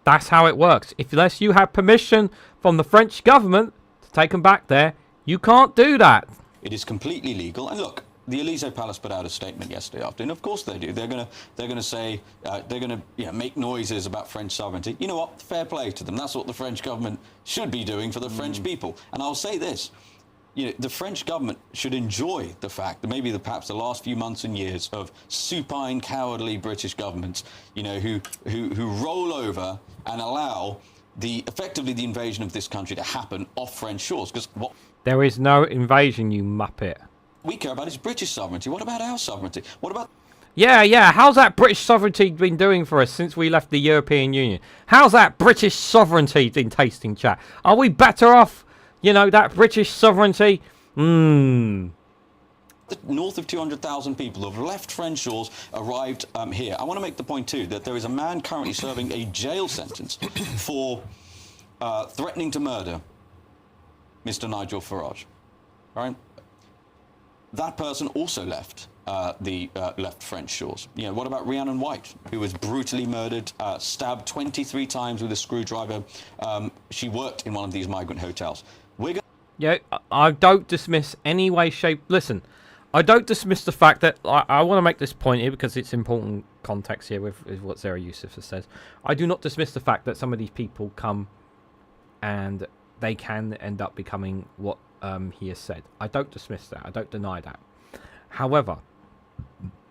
That's how it works. Unless you have permission from the French government to take them back there, you can't do that. It is completely legal. And look, the Elysee Palace put out a statement yesterday afternoon. Of course they do. They're going to say they're going to make noises about French sovereignty. You know what? Fair play to them. That's what the French government should be doing for the French people. And I'll say this. The French government should enjoy the fact that maybe perhaps the last few months and years of supine, cowardly British governments, who roll over and allow effectively the invasion of this country to happen off French shores. Because what there is no invasion, you muppet. We care about is British sovereignty. What about our sovereignty? What about... Yeah. How's that British sovereignty been doing for us since we left the European Union? How's that British sovereignty been tasting, chat? Are we better off, that British sovereignty? The north of 200,000 people who have left French shores arrived here. I want to make the point, too, that there is a man currently serving a jail sentence for threatening to murder Mr. Nigel Farage. Right? That person also left left French shores. You know, what about Rhiannon White, who was brutally murdered, stabbed 23 times with a screwdriver? She worked in one of these migrant hotels. Yeah, I don't dismiss any way, shape. Listen, I don't dismiss the fact that I want to make this point here because it's important context here with what Zara Youssef says. I do not dismiss the fact that some of these people come and they can end up becoming what he has said. I don't dismiss that. I don't deny that. However,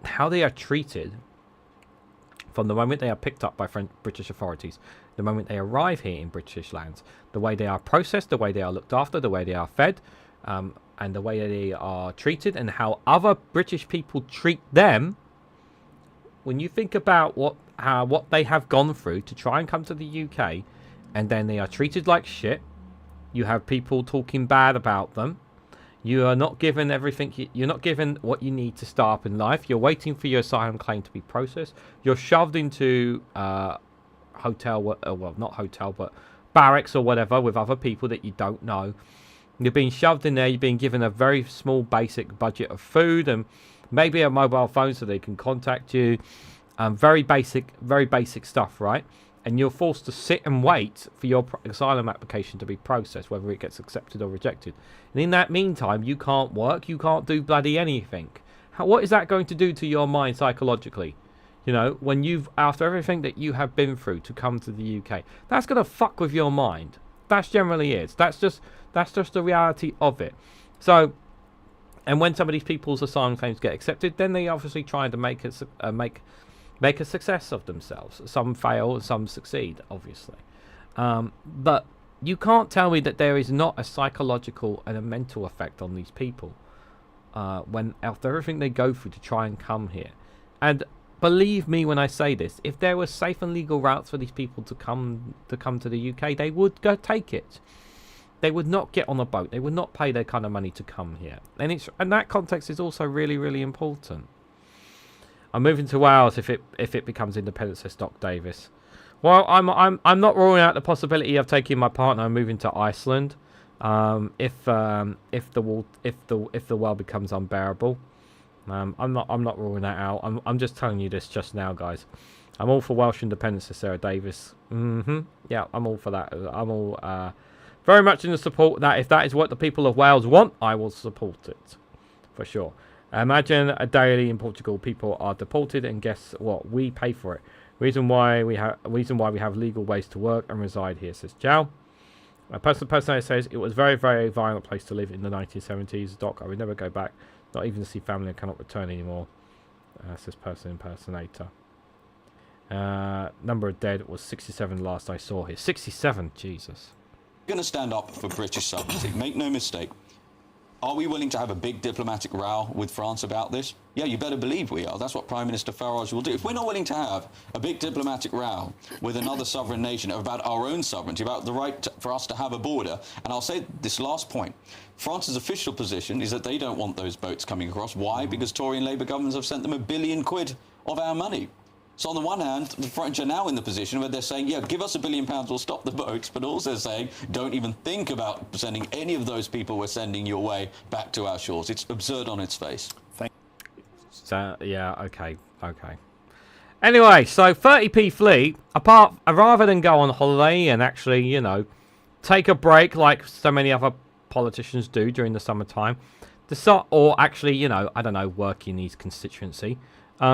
how they are treated from the moment they are picked up by British authorities, the moment they arrive here in British lands, the way they are processed, the way they are looked after, the way they are fed, and the way they are treated, and how other British people treat them. When you think about what they have gone through to try and come to the UK, and then they are treated like shit, you have people talking bad about them. You are not given everything. You're not given what you need to start up in life. You're waiting for your asylum claim to be processed. You're shoved into hotel, well, not hotel, but barracks or whatever with other people that you don't know. You're being shoved in there. You're being given a very small, basic budget of food and maybe a mobile phone so they can contact you. Very basic stuff, right? And you're forced to sit and wait for your asylum application to be processed, whether it gets accepted or rejected. And in that meantime, you can't work, you can't do bloody anything. What is that going to do to your mind psychologically? You know, when after everything that you have been through to come to the UK, that's going to fuck with your mind. That's generally it. That's just the reality of it. So, and when some of these people's asylum claims get accepted, then they obviously try to make a success of themselves. Some fail and some succeed, obviously. But you can't tell me that there is not a psychological and a mental effect on these people when after everything they go through to try and come here. And believe me when I say this, if there were safe and legal routes for these people to come to the UK, they would go take it. They would not get on a boat. They would not pay their kind of money to come here. And that context is also really, really important. I'm moving to Wales if it becomes independent, says Doc Davis. Well, I'm not ruling out the possibility of taking my partner and moving to Iceland, if the world becomes unbearable. I'm not ruling that out. I'm just telling you this just now, guys. I'm all for Welsh independence, says Sarah Davis. Yeah, I'm all for that. I'm all very much in the support that if that is what the people of Wales want, I will support it for sure. Imagine a daily in Portugal, people are deported, and guess what? We pay for it. Reason why we have legal ways to work and reside here, says Jow. A person says it was a very, very violent place to live in the 1970s. Doc, I would never go back, not even to see family. I cannot return anymore, says person impersonator. Number of dead was 67 last I saw here. 67, Jesus. We're going to stand up for British sovereignty. Make no mistake. Are we willing to have a big diplomatic row with France about this? Yeah, you better believe we are. That's what Prime Minister Farage will do. If we're not willing to have a big diplomatic row with another sovereign nation about our own sovereignty, about the right for us to have a border, and I'll say this last point, France's official position is that they don't want those boats coming across. Why? Because Tory and Labour governments have sent them £1 billion of our money. So on the one hand, the French are now in the position where they're saying, yeah, give us £1 billion, we'll stop the boats, but also saying, don't even think about sending any of those people we're sending your way back to our shores. It's absurd on its face. So, yeah, okay. Anyway, so 30p fleet, rather than go on holiday and actually, you know, take a break like so many other politicians do during the summertime, or actually, you know, I don't know, work in his constituency,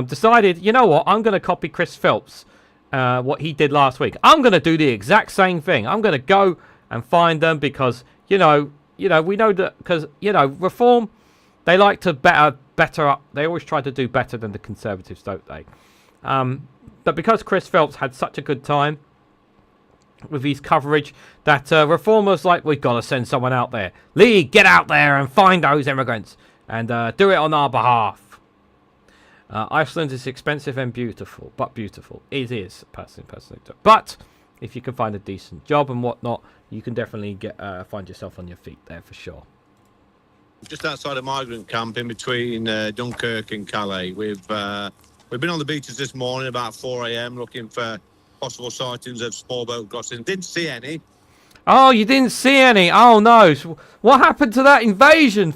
decided, you know what, I'm going to copy Chris Phelps, what he did last week. I'm going to do the exact same thing. I'm going to go and find them because, you know, we know that, because, you know, Reform, they like to better up. They always try to do better than the Conservatives, don't they? But because Chris Phelps had such a good time with his coverage, that Reform was like, we've got to send someone out there. Lee, get out there and find those immigrants and do it on our behalf. Iceland is expensive and beautiful, but beautiful. It is, personally. But if you can find a decent job and whatnot, you can definitely find yourself on your feet there for sure. just outside a migrant camp in between Dunkirk and Calais. We've been on the beaches this morning about 4 a.m. looking for possible sightings of small boat crossings. Didn't see any. Oh, you didn't see any? Oh no! So what happened to that invasion,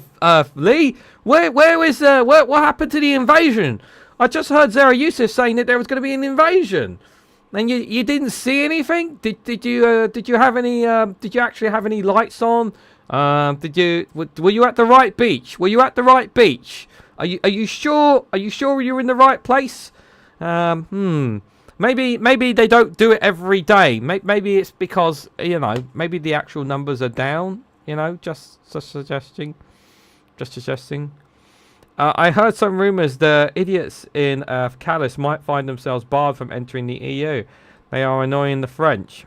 Lee? What happened to the invasion? I just heard Zara Yusuf saying that there was going to be an invasion, and you didn't see anything. Did you have any? Did you actually have any lights on? Were you at the right beach? Were you at the right beach? Are you sure? Are you sure you're in the right place? Maybe they don't do it every day. Maybe it's because, you know, maybe the actual numbers are down. You know, just suggesting. I heard some rumours the idiots in Calais might find themselves barred from entering the EU. They are annoying the French.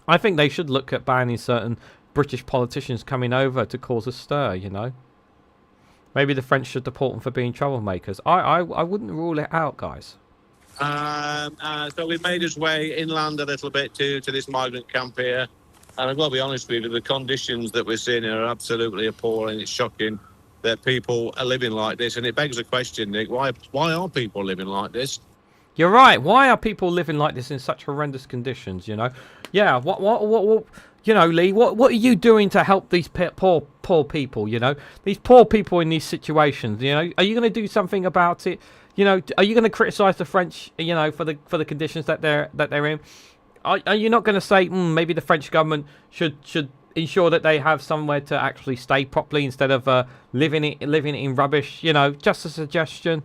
I think they should look at banning certain British politicians coming over to cause a stir, you know. Maybe the French should deport them for being troublemakers. I wouldn't rule it out, guys. So we made our way inland a little bit to this migrant camp here. And I've got to be honest with you, the conditions that we're seeing are absolutely appalling. It's shocking that people are living like this. And it begs the question, Nick, why are people living like this? You're right. Why are people living like this in such horrendous conditions, you know? Yeah, what you know, Lee, what are you doing to help these poor people, you know? These poor people in these situations, you know? Are you going to do something about it? You know, are you going to criticise the French, you know, for the conditions that they're in? Are you not going to say maybe the French government should ensure that they have somewhere to actually stay properly instead of living in rubbish? You know, just a suggestion.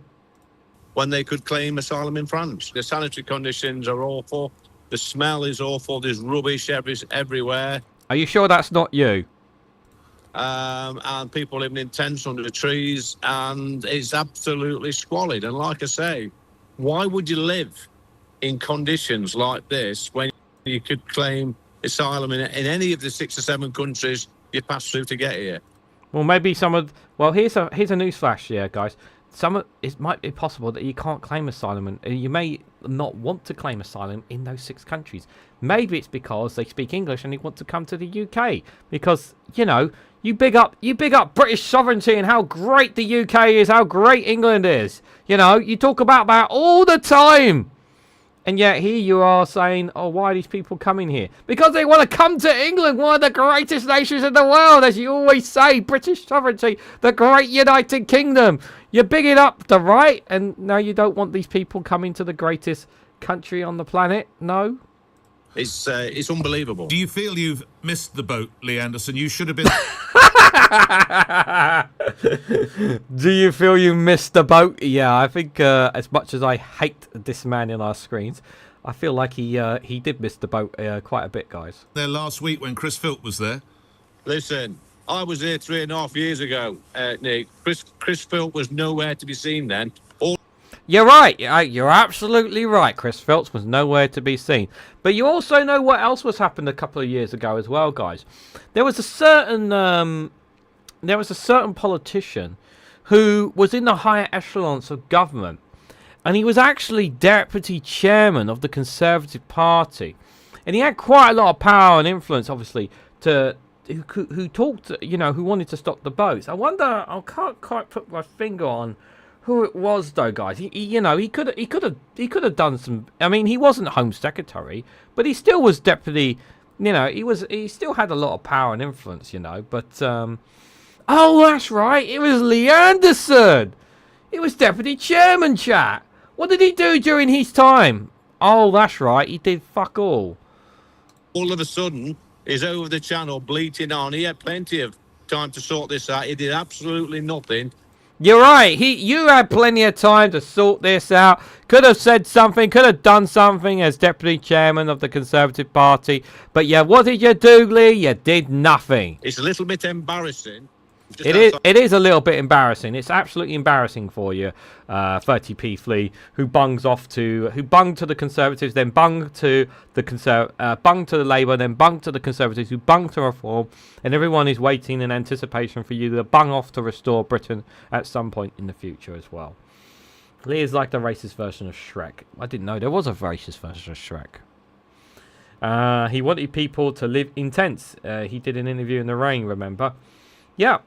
When they could claim asylum in France, the sanitary conditions are awful. The smell is awful. There's rubbish everywhere. Are you sure that's not you? And people living in tents under the trees, and it's absolutely squalid. And like I say, why would you live in conditions like this when you could claim asylum in any of the 6 or 7 countries you pass through to get here? Well, maybe some of... Well, here's a newsflash, yeah, guys. It might be possible that you can't claim asylum, and you may not want to claim asylum in those 6 countries. Maybe it's because they speak English and they want to come to the UK. Because, you know, you big up British sovereignty and how great the UK is, how great England is. You know, you talk about that all the time. And yet here you are saying, oh, why are these people coming here? Because they want to come to England, one of the greatest nations in the world, as you always say, British sovereignty, the great United Kingdom. You're bigging up the right, and now you don't want these people coming to the greatest country on the planet? No? It's unbelievable. Do you feel you've missed the boat, Lee Anderson? You should have been... Do you feel you missed the boat? Yeah, I think as much as I hate this man in our screens, I feel like he did miss the boat quite a bit, guys. There last week when Chris Philp was there. Listen, I was here 3.5 years ago, Nick. Chris Philp was nowhere to be seen then. You're right. You're absolutely right. Chris Phelps was nowhere to be seen. But you also know what else was happened a couple of years ago as well, guys. There was a certain politician who was in the higher echelons of government, and he was actually deputy chairman of the Conservative Party, and he had quite a lot of power and influence, obviously, who talked, you know, who wanted to stop the boats. I wonder. I can't quite put my finger on who it was, though, guys. He could have done some. I mean, he wasn't Home Secretary, but he still was deputy. You know, he still had a lot of power and influence. You know, but oh, that's right. It was Lee Anderson. It was deputy chairman, chat. What did he do during his time? Oh, that's right. He did fuck all. All of a sudden, he's over the channel bleating on. He had plenty of time to sort this out. He did absolutely nothing. You're right. You had plenty of time to sort this out. Could have said something. Could have done something as deputy chairman of the Conservative Party. But yeah, what did you do, Lee? You did nothing. It's a little bit embarrassing. It is a little bit embarrassing. It's absolutely embarrassing for you, 30p Flea, who bunged to the Conservatives, then bunged to the Labour, then bunged to the Conservatives, who bunged to Reform, and everyone is waiting in anticipation for you to bung off to restore Britain at some point in the future as well. Lee is like the racist version of Shrek. I didn't know there was a racist version of Shrek. He wanted people to live in tents. He did an interview in the rain, remember? Yeah.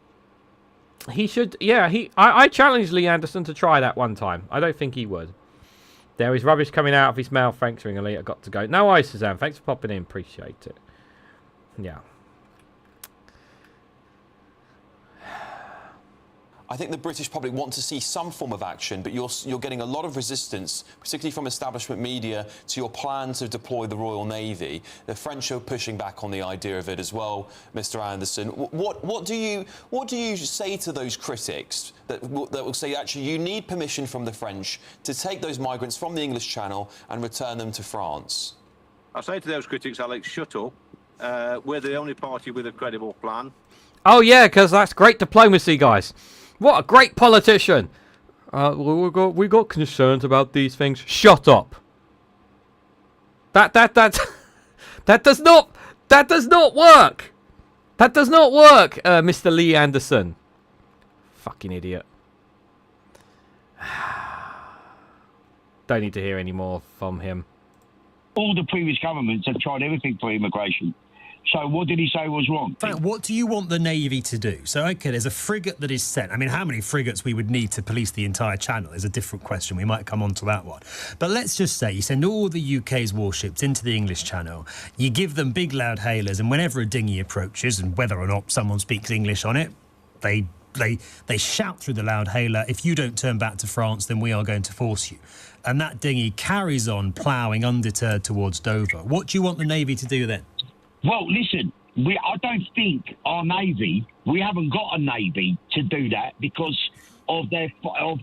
He should, yeah, I challenged Lee Anderson to try that one time. I don't think he would. There is rubbish coming out of his mouth. Thanks, Reganelite. I got to go. No worries, Suzanne. Thanks for popping in. Appreciate it. Yeah. I think the British public want to see some form of action, but you're getting a lot of resistance, particularly from establishment media, to your plan to deploy the Royal Navy. The French are pushing back on the idea of it as well, Mr. Anderson. What do you say to those critics that will say actually you need permission from the French to take those migrants from the English Channel and return them to France? I say to those critics, Alex, shut up. We're the only party with a credible plan. Oh yeah, because that's great diplomacy, guys. What a great politician! We got concerns about these things. Shut up. That does not work. That does not work, Mr. Lee Anderson. Fucking idiot. Don't need to hear any more from him. All the previous governments have tried everything for immigration. So what did he say was wrong? Frank, what do you want the Navy to do? So, OK, there's a frigate that is sent. I mean, how many frigates we would need to police the entire channel is a different question. We might come on to that one. But let's just say you send all the UK's warships into the English Channel. You give them big, loud hailers, and whenever a dinghy approaches, and whether or not someone speaks English on it, they shout through the loud hailer, if you don't turn back to France, then we are going to force you. And that dinghy carries on ploughing undeterred towards Dover. What do you want the Navy to do then? Well, listen, I don't think our Navy, we haven't got a Navy to do that because of their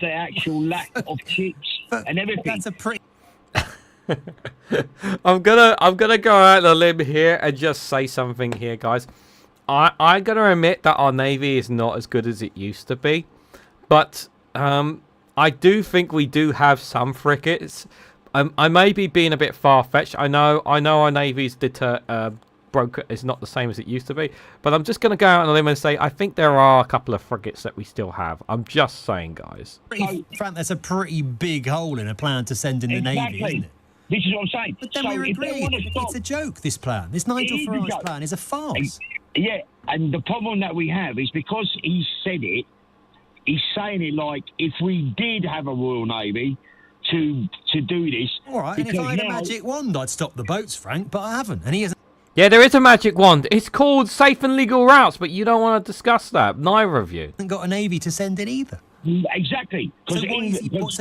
actual lack of chips and everything. That's a pretty... I'm gonna go out on a limb here and just say something here, guys. I'm gonna admit that our Navy is not as good as it used to be, but I do think we do have some frigates. I may be being a bit far-fetched. I know our Navy's is not the same as it used to be, but I'm just going to go out on a limb and say I think there are a couple of frigates that we still have. I'm just saying, guys. Frank, that's a pretty big hole in a plan to send in the Navy, isn't it? This is what I'm saying. But then we're agreeing. It's a joke, this plan. This Nigel Farage plan is a farce. Yeah, and the problem that we have is because he said it, he's saying it like if we did have a Royal Navy to do this... All right, and if I had a magic wand, I'd stop the boats, Frank, but I haven't, and he hasn't. Yeah, there is a magic wand. It's called Safe and Legal Routes, but you don't want to discuss that. Neither of you. Hasn't got a Navy to send in either. Exactly. So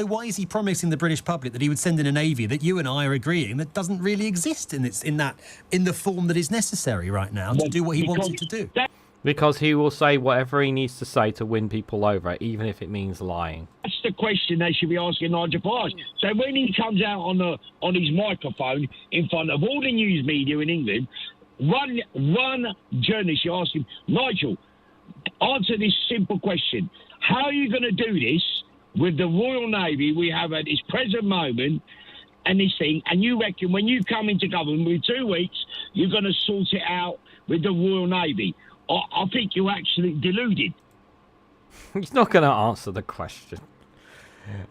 why is he promising the British public that he would send in a Navy that you and I are agreeing that doesn't really exist in the form that is necessary right now to do what he wants it to do? Because he will say whatever he needs to say to win people over, even if it means lying. That's the question they should be asking Nigel Farage. So when he comes out on his microphone in front of all the news media in England, one journalist should ask him, Nigel, answer this simple question. How are you going to do this with the Royal Navy we have at this present moment and this thing? And you reckon when you come into government with 2 weeks, you're going to sort it out with the Royal Navy? I think you're actually deluded. He's not going to answer the question.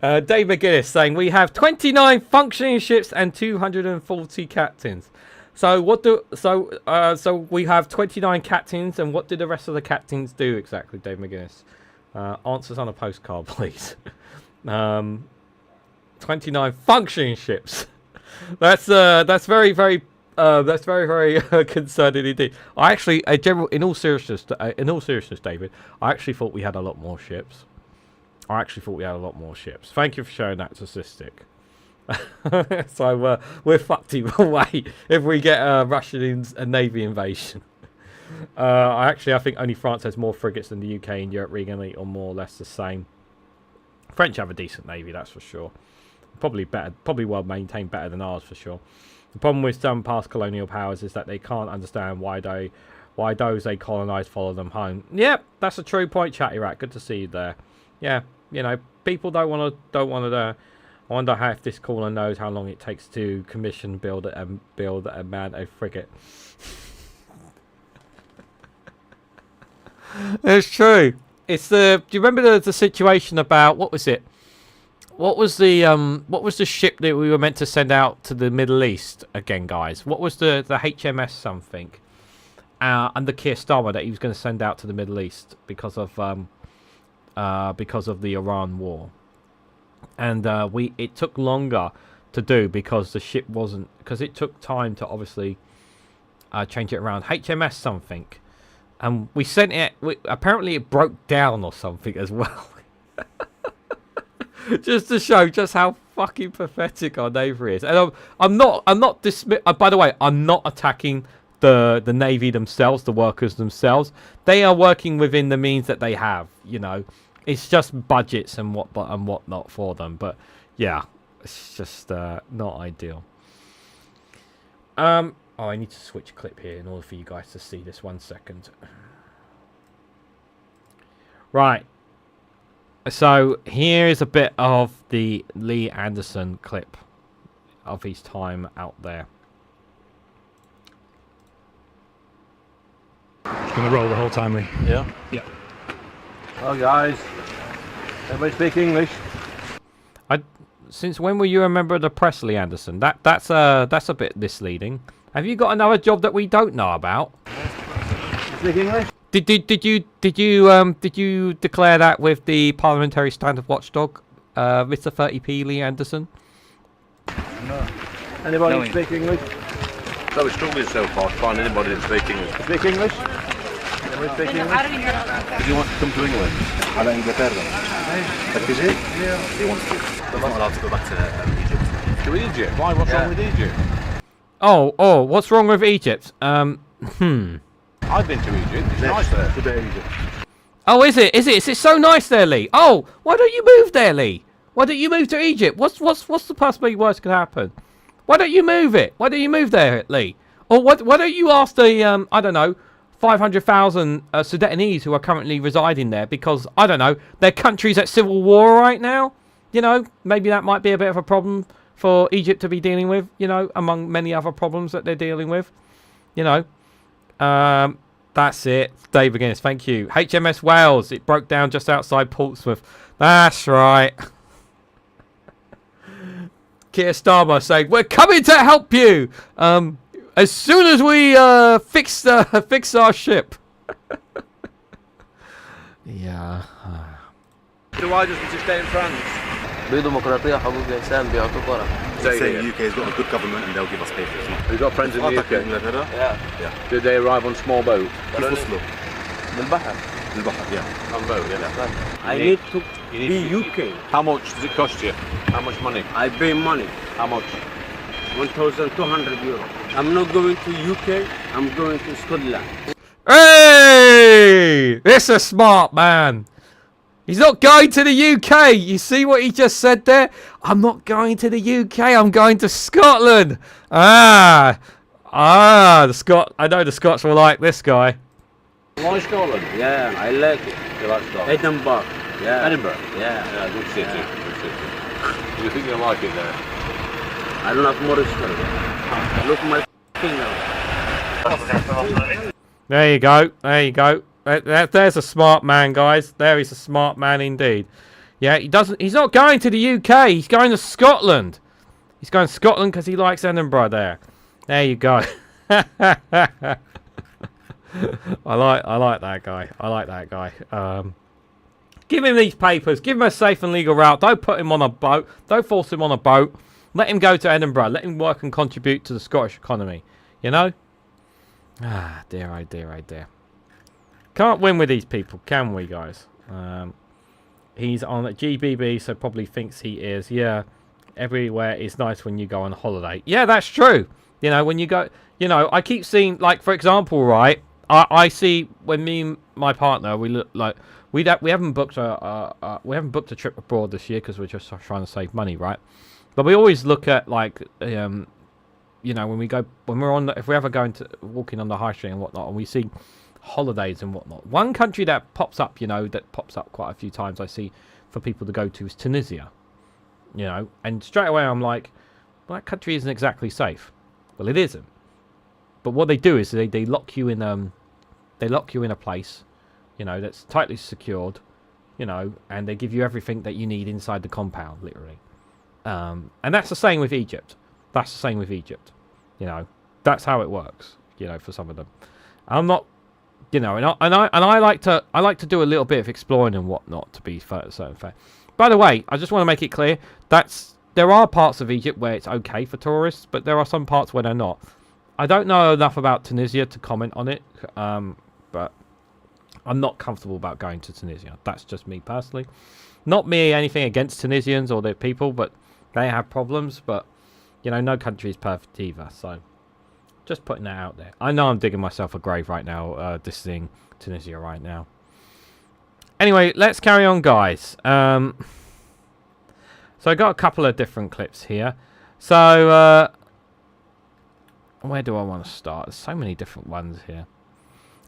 Dave McGuinness saying we have 29 functioning ships and 240 captains. So so we have 29 captains, and what did the rest of the captains do exactly, Dave McGuinness? Answers on a postcard, please. 29 functioning ships. That's very concerning indeed. I actually, in all seriousness, David, I actually thought we had a lot more ships. Thank you for sharing that statistic. So we're fucked either way if we get a Russian Navy invasion. I think only France has more frigates than the UK and Europe. Reganelite are more or less the same. French have a decent navy, that's for sure. Probably well maintained, better than ours for sure. The problem with some past colonial powers is that they can't understand why those they colonise follow them home. Yep, that's a true point, Chatty Rat. Good to see you there. Yeah, people don't want to. I wonder if this caller knows how long it takes to commission, build a man a frigate. It's true. It's do you remember the situation about what was it? What was the ship that we were meant to send out to the Middle East again, guys? What was the HMS something? under Keir Starmer that he was going to send out to the Middle East because of the Iran war, and it took longer to do because the ship wasn't, because it took time to obviously change it around. HMS something, and we sent it. Apparently, it broke down or something as well. Just to show just how fucking pathetic our Navy is. And I'm not by the way, I'm not attacking the Navy themselves, the workers themselves. They are working within the means that they have, you know. It's just budgets and whatnot for them. But yeah, it's just not ideal. Oh, I need to switch clip here in order for you guys to see this. 1 second. Right. So here is a bit of the Lee Anderson clip of his time out there. Just gonna roll the whole time, Lee. Yeah. Yeah. Well, guys, everybody speak English. Since when were you a member of the press, Lee Anderson? That's a bit misleading. Have you got another job that we don't know about? Speak English. Did you declare that with the Parliamentary Standard Watchdog, Mr. 30p Lee Anderson? No. Anybody No, speak English? So we're struggling so far to find anybody that speaks English. Speak English? Anybody speak English? Does he want to come to England? على إنجلترا. Like, is it? Yeah. He wants to. They're not allowed to go back to Egypt. To Egypt? Why? What's wrong with Egypt? Oh, what's wrong with Egypt? I've been to Egypt. It's nice there. To Egypt. Oh, is it? Is it so nice there, Lee? Oh, why don't you move there, Lee? Why don't you move to Egypt? What's the possibility worst could happen? Why don't you move it? Why don't you move there, Lee? Or why don't you ask the I don't know, 500,000 Sudanese who are currently residing there, because I don't know, their country's at civil war right now. You know, maybe that might be a bit of a problem for Egypt to be dealing with. You know, among many other problems that they're dealing with. You know. That's it. Dave Guinness, thank you. HMS Wales, it broke down just outside Portsmouth. That's right. Keir Starmer saying, we're coming to help you as soon as we fix our ship. Yeah. So why doesn't he stay in France? بديمقراطية حقوق الإنسان بيعطوا قرار. They say the UK's got a good government and they'll give us papers. You've got friends in the UK? Yeah. Did they arrive on small boat? بالبحر. Yeah. On boat, yeah. I need to be UK. How much does it cost you? How much money? I pay money. How much? 1,200 euros. I'm not going to UK. I'm going to Scotland. Hey! This is a smart man. He's not going to the UK. You see what he just said there? I'm not going to the UK. I'm going to Scotland. I know the Scots will like this guy. Why Scotland? Yeah, I like it. You like Scotland? Edinburgh. Yeah. Edinburgh? Yeah. Yeah, good city. Yeah. Good city. Do you think you'll like it there? I don't have more story. Look my finger. There you go. There you go. There's a smart man, guys. There is a smart man indeed. Yeah, he's not going to the UK. He's going to Scotland. He's going to Scotland because he likes Edinburgh there. There you go. I like that guy. I like that guy. Give him these papers. Give him a safe and legal route. Don't put him on a boat. Don't force him on a boat. Let him go to Edinburgh. Let him work and contribute to the Scottish economy. You know? Ah, dear, oh dear, oh dear. Can't win with these people, can we, guys? He's on GBB, so probably thinks he is. Yeah, everywhere is nice when you go on holiday. Yeah, that's true. You know, when you go... You know, I keep seeing, like, for example, right? I see when me and my partner, we look like... We haven't booked a trip abroad this year because we're just trying to save money, right? But we always look at, like... you know, when we're on, if we're ever walking on the high street and whatnot, and we see holidays and whatnot. One country that pops up, you know, that pops up quite a few times I see for people to go to is Tunisia. You know, and straight away I'm like, well, that country isn't exactly safe. Well, it isn't. But what they do is they lock you in a place, you know, that's tightly secured, you know, and they give you everything that you need inside the compound, literally. And that's the same with Egypt. That's the same with Egypt. You know, that's how it works, you know, for some of them. I'm not, you know, and I like to do a little bit of exploring and whatnot, to be fair. By the way, I just want to make it clear there are parts of Egypt where it's okay for tourists, but there are some parts where they're not. I don't know enough about Tunisia to comment on it, but I'm not comfortable about going to Tunisia. That's just me personally. Not me anything against Tunisians or their people, but they have problems. But, you know, no country is perfect either. So, just putting that out there. I know I'm digging myself a grave right now, dissing Tunisia right now. Anyway, let's carry on, guys. So I got a couple of different clips here. So, where do I want to start? There's so many different ones here.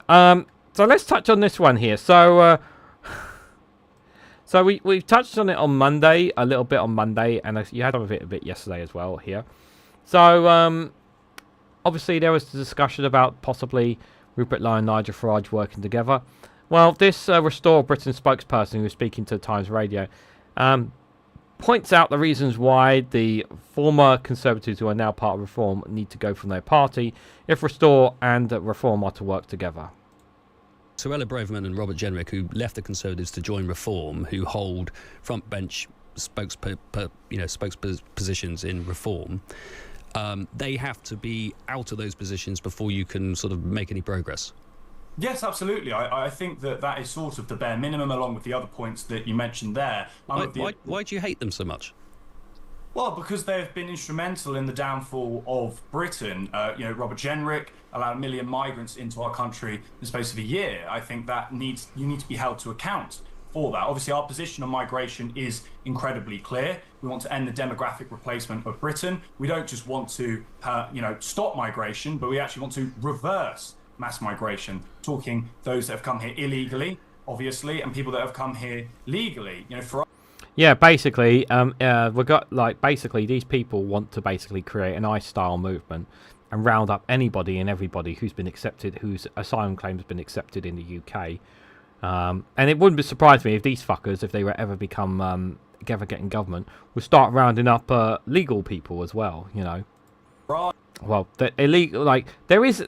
So let's touch on this one here. So, we've touched on it on Monday, a little bit on Monday, and you had some of it a bit yesterday as well here. So, obviously there was the discussion about possibly Rupert Lowe and Nigel Farage working together. Well, this Restore Britain spokesperson who was speaking to Times Radio points out the reasons why the former Conservatives who are now part of Reform need to go from their party if Restore and Reform are to work together. Suella Braverman and Robert Jenrick, who left the Conservatives to join Reform, who hold front bench spokespositions in Reform, they have to be out of those positions before you can sort of make any progress. Yes, absolutely. I think that is sort of the bare minimum, along with the other points that you mentioned there. Why do you hate them so much? Well, because they've been instrumental in the downfall of Britain. Robert Jenrick allowed 1 million migrants into our country in the space of a year. I think that you need to be held to account for that. Obviously, our position on migration is incredibly clear. We want to end the demographic replacement of Britain. We don't just want to, stop migration, but we actually want to reverse mass migration, talking those that have come here illegally, obviously, and people that have come here legally. Yeah, basically, basically these people want to basically create an ICE-style movement and round up anybody and everybody who's been accepted, whose asylum claim has been accepted in the UK. And it wouldn't surprise me if these fuckers, if they were ever get in government, would start rounding up legal people as well. You know. Right. Well, the illegal, there is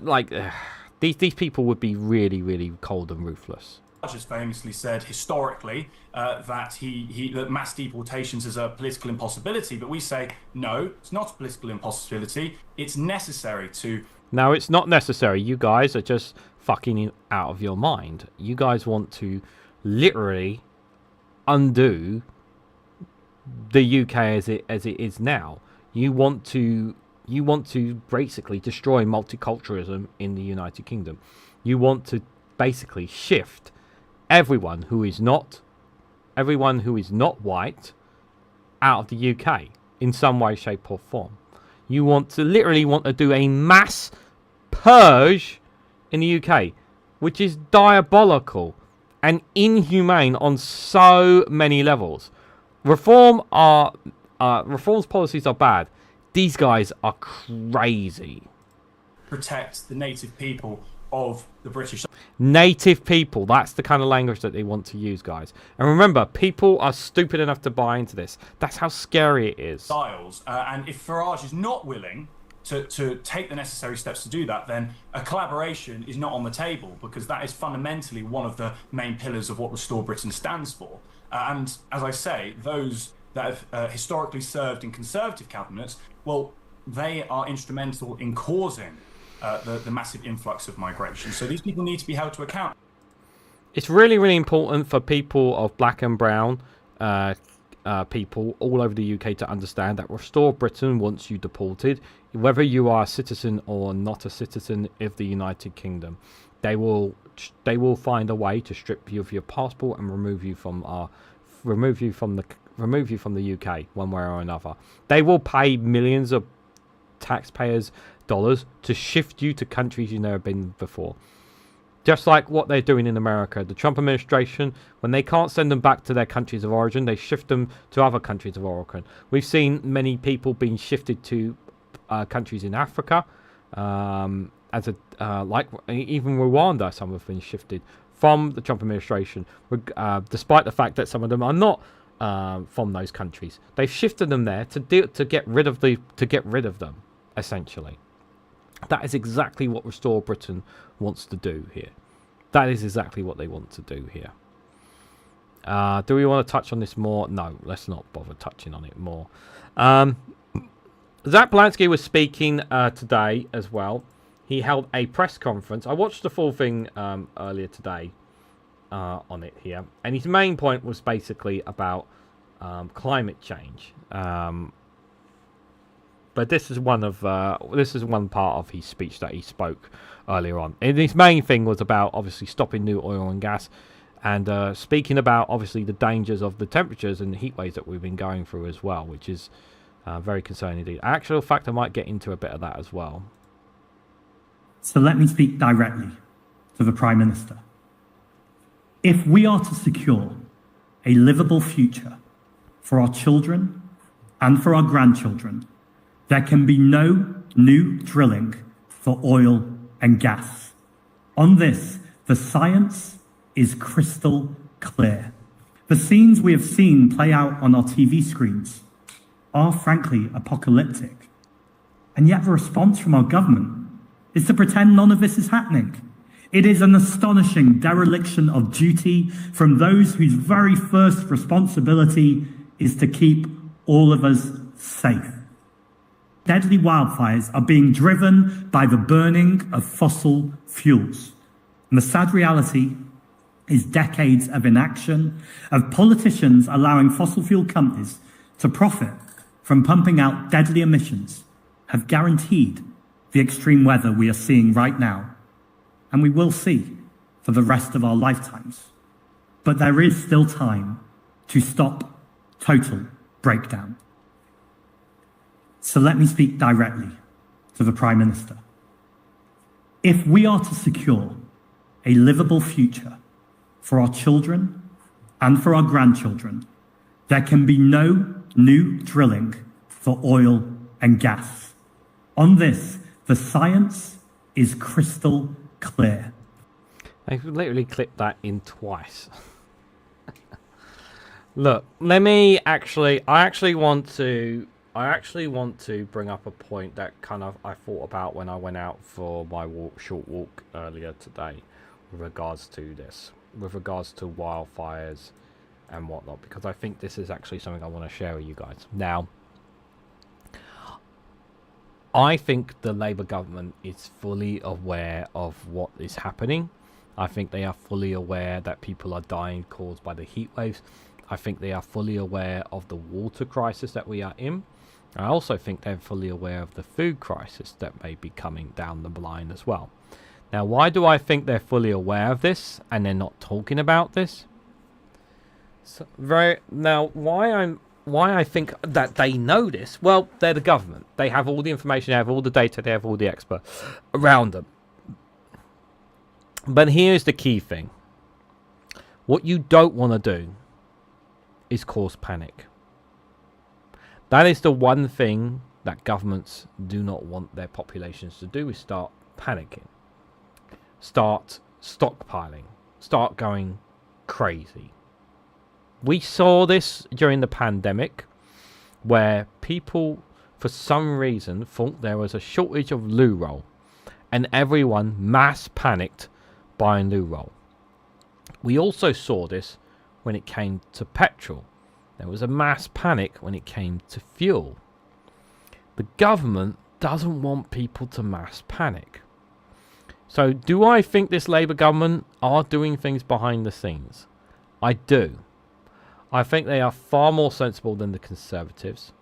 these people would be really, really cold and ruthless. Has famously said historically that mass deportations is a political impossibility, but we say no, it's not a political impossibility. It's necessary to. No, it's not necessary. You guys are just fucking out of your mind. You guys want to literally undo the UK as it is now. You want to basically destroy multiculturalism in the United Kingdom. You want to basically shift everyone who is not white out of the UK in some way, shape or form. You want to do a mass purge in the UK, which is diabolical and inhumane on so many levels. Reform's policies are bad. These guys are crazy. Protect the native people of the British. Native people, that's the kind of language that they want to use, guys. And remember, people are stupid enough to buy into this. That's how scary it is. Styles, and if Farage is not willing to take the necessary steps to do that, then a collaboration is not on the table, because that is fundamentally one of the main pillars of what Restore Britain stands for. And as I say, those that have historically served in Conservative cabinets, well, they are instrumental in causing the massive influx of migration. So these people need to be held to account. It's really, really important for people of black and brown people all over the UK to understand that Restore Britain wants you deported, whether you are a citizen or not a citizen of the United Kingdom. They will find a way to strip you of your passport and remove you from the UK one way or another. They will pay millions of taxpayers' dollars to shift you to countries you've never been before. Just like what they're doing in America. The Trump administration, when they can't send them back to their countries of origin, they shift them to other countries of origin. We've seen many people being shifted to countries in Africa. Even Rwanda, some have been shifted from the Trump administration, despite the fact that some of them are not from those countries. They've shifted them there to get rid of them, essentially. That is exactly what Restore Britain wants to do here. That is exactly what they want to do here. Do we want to touch on this more? No, let's not bother touching on it more. Zach Belansky was speaking today as well. He held a press conference. I watched the full thing earlier today on it here. And his main point was basically about climate change. But this is one part of his speech that he spoke earlier on. And his main thing was about obviously stopping new oil and gas, and speaking about obviously the dangers of the temperatures and the heat waves that we've been going through as well, which is very concerning indeed. Actual fact, I might get into a bit of that as well. So let me speak directly to the Prime Minister. If we are to secure a livable future for our children and for our grandchildren, there can be no new drilling for oil and gas. On this, the science is crystal clear. The scenes we have seen play out on our TV screens are frankly apocalyptic. And yet the response from our government is to pretend none of this is happening. It is an astonishing dereliction of duty from those whose very first responsibility is to keep all of us safe. Deadly wildfires are being driven by the burning of fossil fuels. And the sad reality is decades of inaction, of politicians allowing fossil fuel companies to profit from pumping out deadly emissions, have guaranteed the extreme weather we are seeing right now, and we will see for the rest of our lifetimes. But there is still time to stop total breakdown. So let me speak directly to the Prime Minister. If we are to secure a livable future for our children and for our grandchildren, there can be no new drilling for oil and gas. On this, the science is crystal clear. I've literally clipped that in twice. Look, I actually want to bring up a point that I thought about when I went out for my short walk earlier today with regards to this, with regards to wildfires and whatnot, because I think this is actually something I want to share with you guys. Now, I think the Labour government is fully aware of what is happening. I think they are fully aware that people are dying caused by the heat waves. I think they are fully aware of the water crisis that we are in. I also think they're fully aware of the food crisis that may be coming down the line as well. Now, why do I think they're fully aware of this and they're not talking about this? So, why I think that they know this? Well, they're the government. They have all the information, they have all the data, they have all the experts around them. But here's the key thing. What you don't want to do is cause panic. That is the one thing that governments do not want their populations to do, is start panicking. Start stockpiling. Start going crazy. We saw this during the pandemic, where people, for some reason, thought there was a shortage of loo roll, and everyone mass panicked buying loo roll. We also saw this when it came to petrol. There was a mass panic when it came to fuel. The government doesn't want people to mass panic. So do I think this Labour government are doing things behind the scenes? I do. I think they are far more sensible than the Conservatives.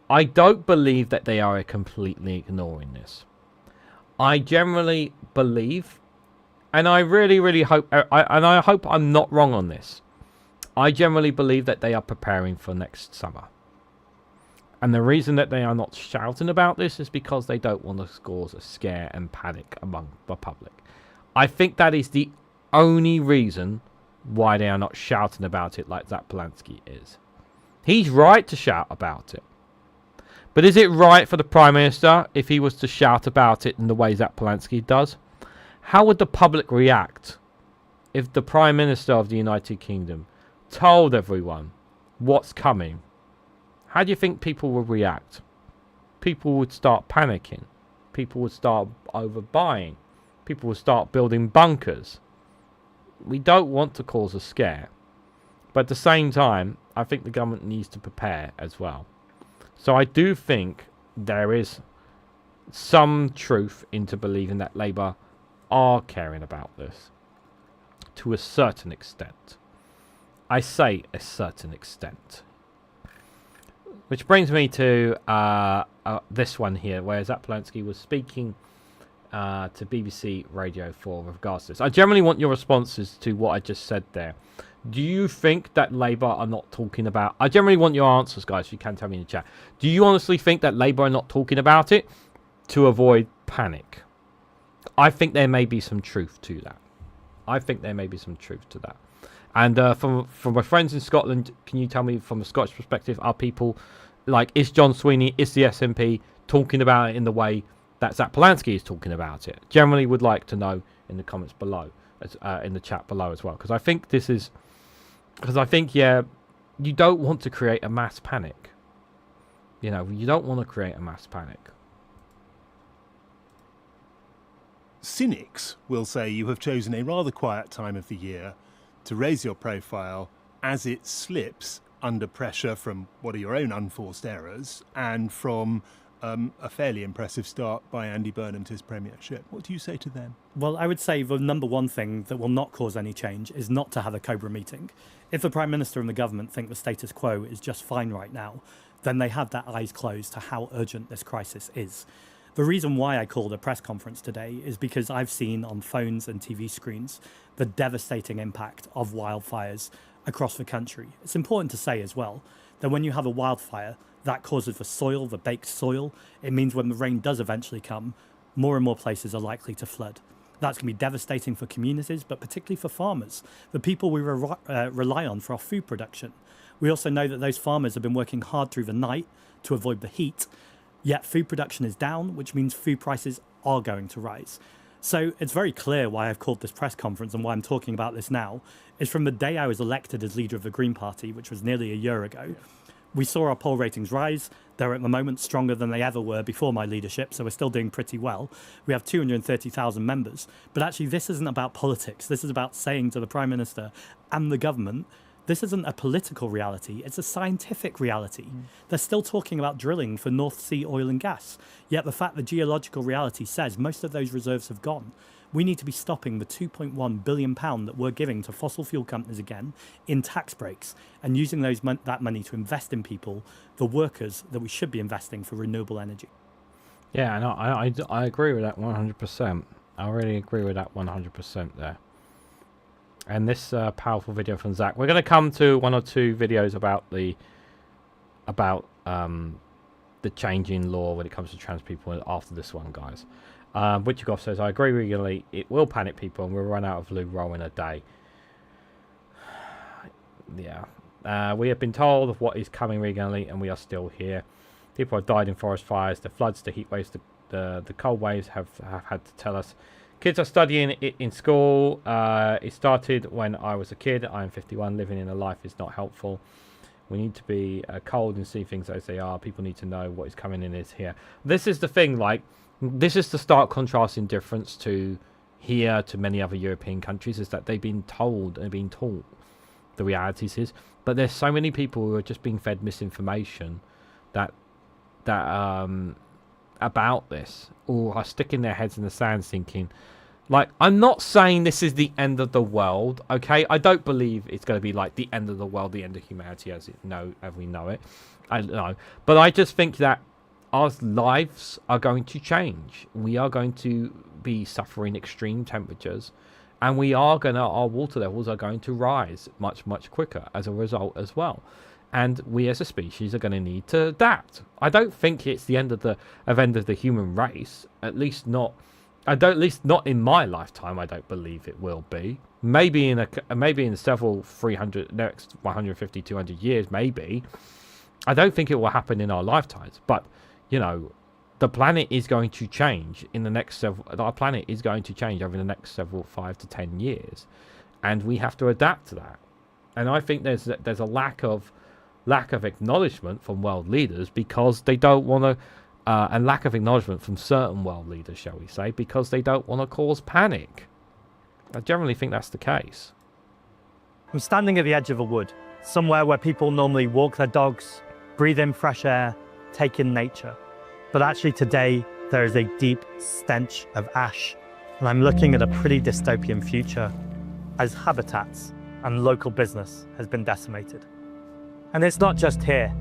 I don't believe that they are completely ignoring this. I generally believe, and I really hope, I hope I'm not wrong on this, I generally believe that they are preparing for next summer. And the reason that they are not shouting about this is because they don't want to cause a scare and panic among the public. I think that is the only reason why they are not shouting about it like Zach Belansky is. He's right to shout about it. But is it right for the Prime Minister if he was to shout about it in the way Zach Belansky does? How would the public react if the Prime Minister of the United Kingdom told everyone what's coming? How do you think people would react? People would start panicking. people would start overbuying. People would start building bunkers. We don't want to cause a scare. But at the same time, I think the government needs to prepare as well. So I do think there is some truth into believing that Labour are caring about this to a certain extent. I say a certain extent. Which brings me to this one here, where Zach Polanski was speaking to BBC Radio 4 with regards to this. I generally want your responses to what I just said there. Do you think that Labour are not talking about... I generally want your answers, guys, if you can tell me in the chat. Do you honestly think that Labour are not talking about it to avoid panic? I think there may be some truth to that. I think there may be some truth to that. And from my friends in Scotland, can you tell me from a Scottish perspective, are people like, is John Sweeney, is the SNP talking about it in the way that Zach Polanski is talking about it? Generally would like to know in the comments below, in the chat below as well. Because I think this is... Because I think, yeah, you don't want to create a mass panic. You know, you don't want to create a mass panic. Cynics will say you have chosen a rather quiet time of the year to raise your profile as it slips under pressure from what are your own unforced errors and from a fairly impressive start by Andy Burnham to his premiership. What do you say to them? Well, I would say the number one thing that will not cause any change is not to have a Cobra meeting. If the Prime Minister and the government think the status quo is just fine right now, then they have their eyes closed to how urgent this crisis is. The reason why I called a press conference today is because I've seen on phones and TV screens the devastating impact of wildfires across the country. It's important to say as well that when you have a wildfire, that causes the soil, the baked soil. It means when the rain does eventually come, more and more places are likely to flood. That's going to be devastating for communities, but particularly for farmers, the people we rely on for our food production. We also know that those farmers have been working hard through the night to avoid the heat, yet food production is down, which means food prices are going to rise. So it's very clear why I've called this press conference and why I'm talking about this now, is from the day I was elected as leader of the Green Party, which was nearly a year ago. We saw our poll ratings rise. They're at the moment stronger than they ever were before my leadership, so we're still doing pretty well. We have 230,000 members. But actually, this isn't about politics. This is about saying to the Prime Minister and the government, this isn't a political reality, it's a scientific reality. They're still talking about drilling for North Sea oil and gas, yet the fact the geological reality says most of those reserves have gone. We need to be stopping the £2.1 billion that we're giving to fossil fuel companies again in tax breaks and using that money to invest in people, the workers that we should be investing for renewable energy. Yeah, and I agree with that 100%. I really agree with that 100% there. And this powerful video from Zach. We're going to come to one or two videos about the changing law when it comes to trans people after this one, guys. Witchigoff says, I agree regularly. It will panic people and we'll run out of loo roll in a day. Yeah. We have been told of what is coming regularly and we are still here. People have died in forest fires. The floods, the heat waves, the cold waves have had to tell us. Kids are studying it in school. It started when I was a kid. I am 51. Living in a life is not helpful. We need to be cold and see things as they are. People need to know what is coming in is here. This is the thing, like, this is the stark contrasting difference to here to many other European countries, is that they've been told and been taught the realities is. But there's so many people who are just being fed misinformation that about this, or are sticking their heads in the sand thinking, like, I'm not saying this is the end of the world, okay? I don't believe it's going to be like the end of the world, the end of humanity as we know it. I don't know. But I just think that our lives are going to change. We are going to be suffering extreme temperatures, and our water levels are going to rise much, much quicker as a result as well. And we as a species are going to need to adapt. I don't think it's the end of the human race. At least not in my lifetime. I don't believe it will be. Maybe in several 300 next 150 200 years, maybe. I don't think it will happen in our lifetimes. But you know, the planet is going to change in the next our planet is going to change over the next several 5 to 10 years, and we have to adapt to that. And I think there's a lack of acknowledgement from world leaders because they don't want to and lack of acknowledgement from certain world leaders, shall we say, because they don't want to cause panic. I generally think that's the case. I'm standing at the edge of a wood, somewhere where people normally walk their dogs, breathe in fresh air, take in nature. But actually today, there is a deep stench of ash, and I'm looking at a pretty dystopian future as habitats and local business has been decimated. And it's not just here.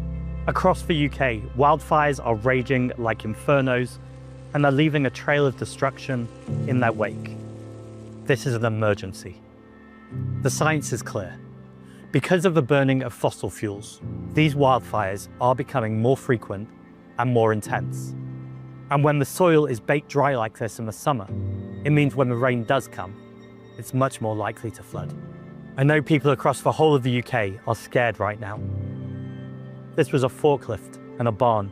Across the UK, wildfires are raging like infernos, and they're leaving a trail of destruction in their wake. This is an emergency. The science is clear. Because of the burning of fossil fuels, these wildfires are becoming more frequent and more intense. And when the soil is baked dry like this in the summer, it means when the rain does come, it's much more likely to flood. I know people across the whole of the UK are scared right now. This was a forklift and a barn,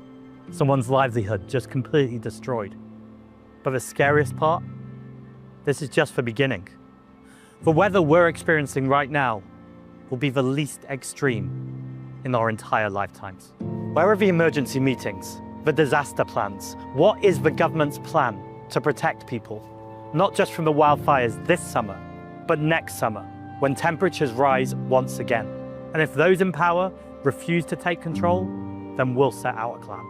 someone's livelihood just completely destroyed. But the scariest part? This is just the beginning. The weather we're experiencing right now will be the least extreme in our entire lifetimes. Where are the emergency meetings, the disaster plans? What is the government's plan to protect people? Not just from the wildfires this summer, but next summer, when temperatures rise once again. And if those in power refuse to take control, then we'll set out a plan.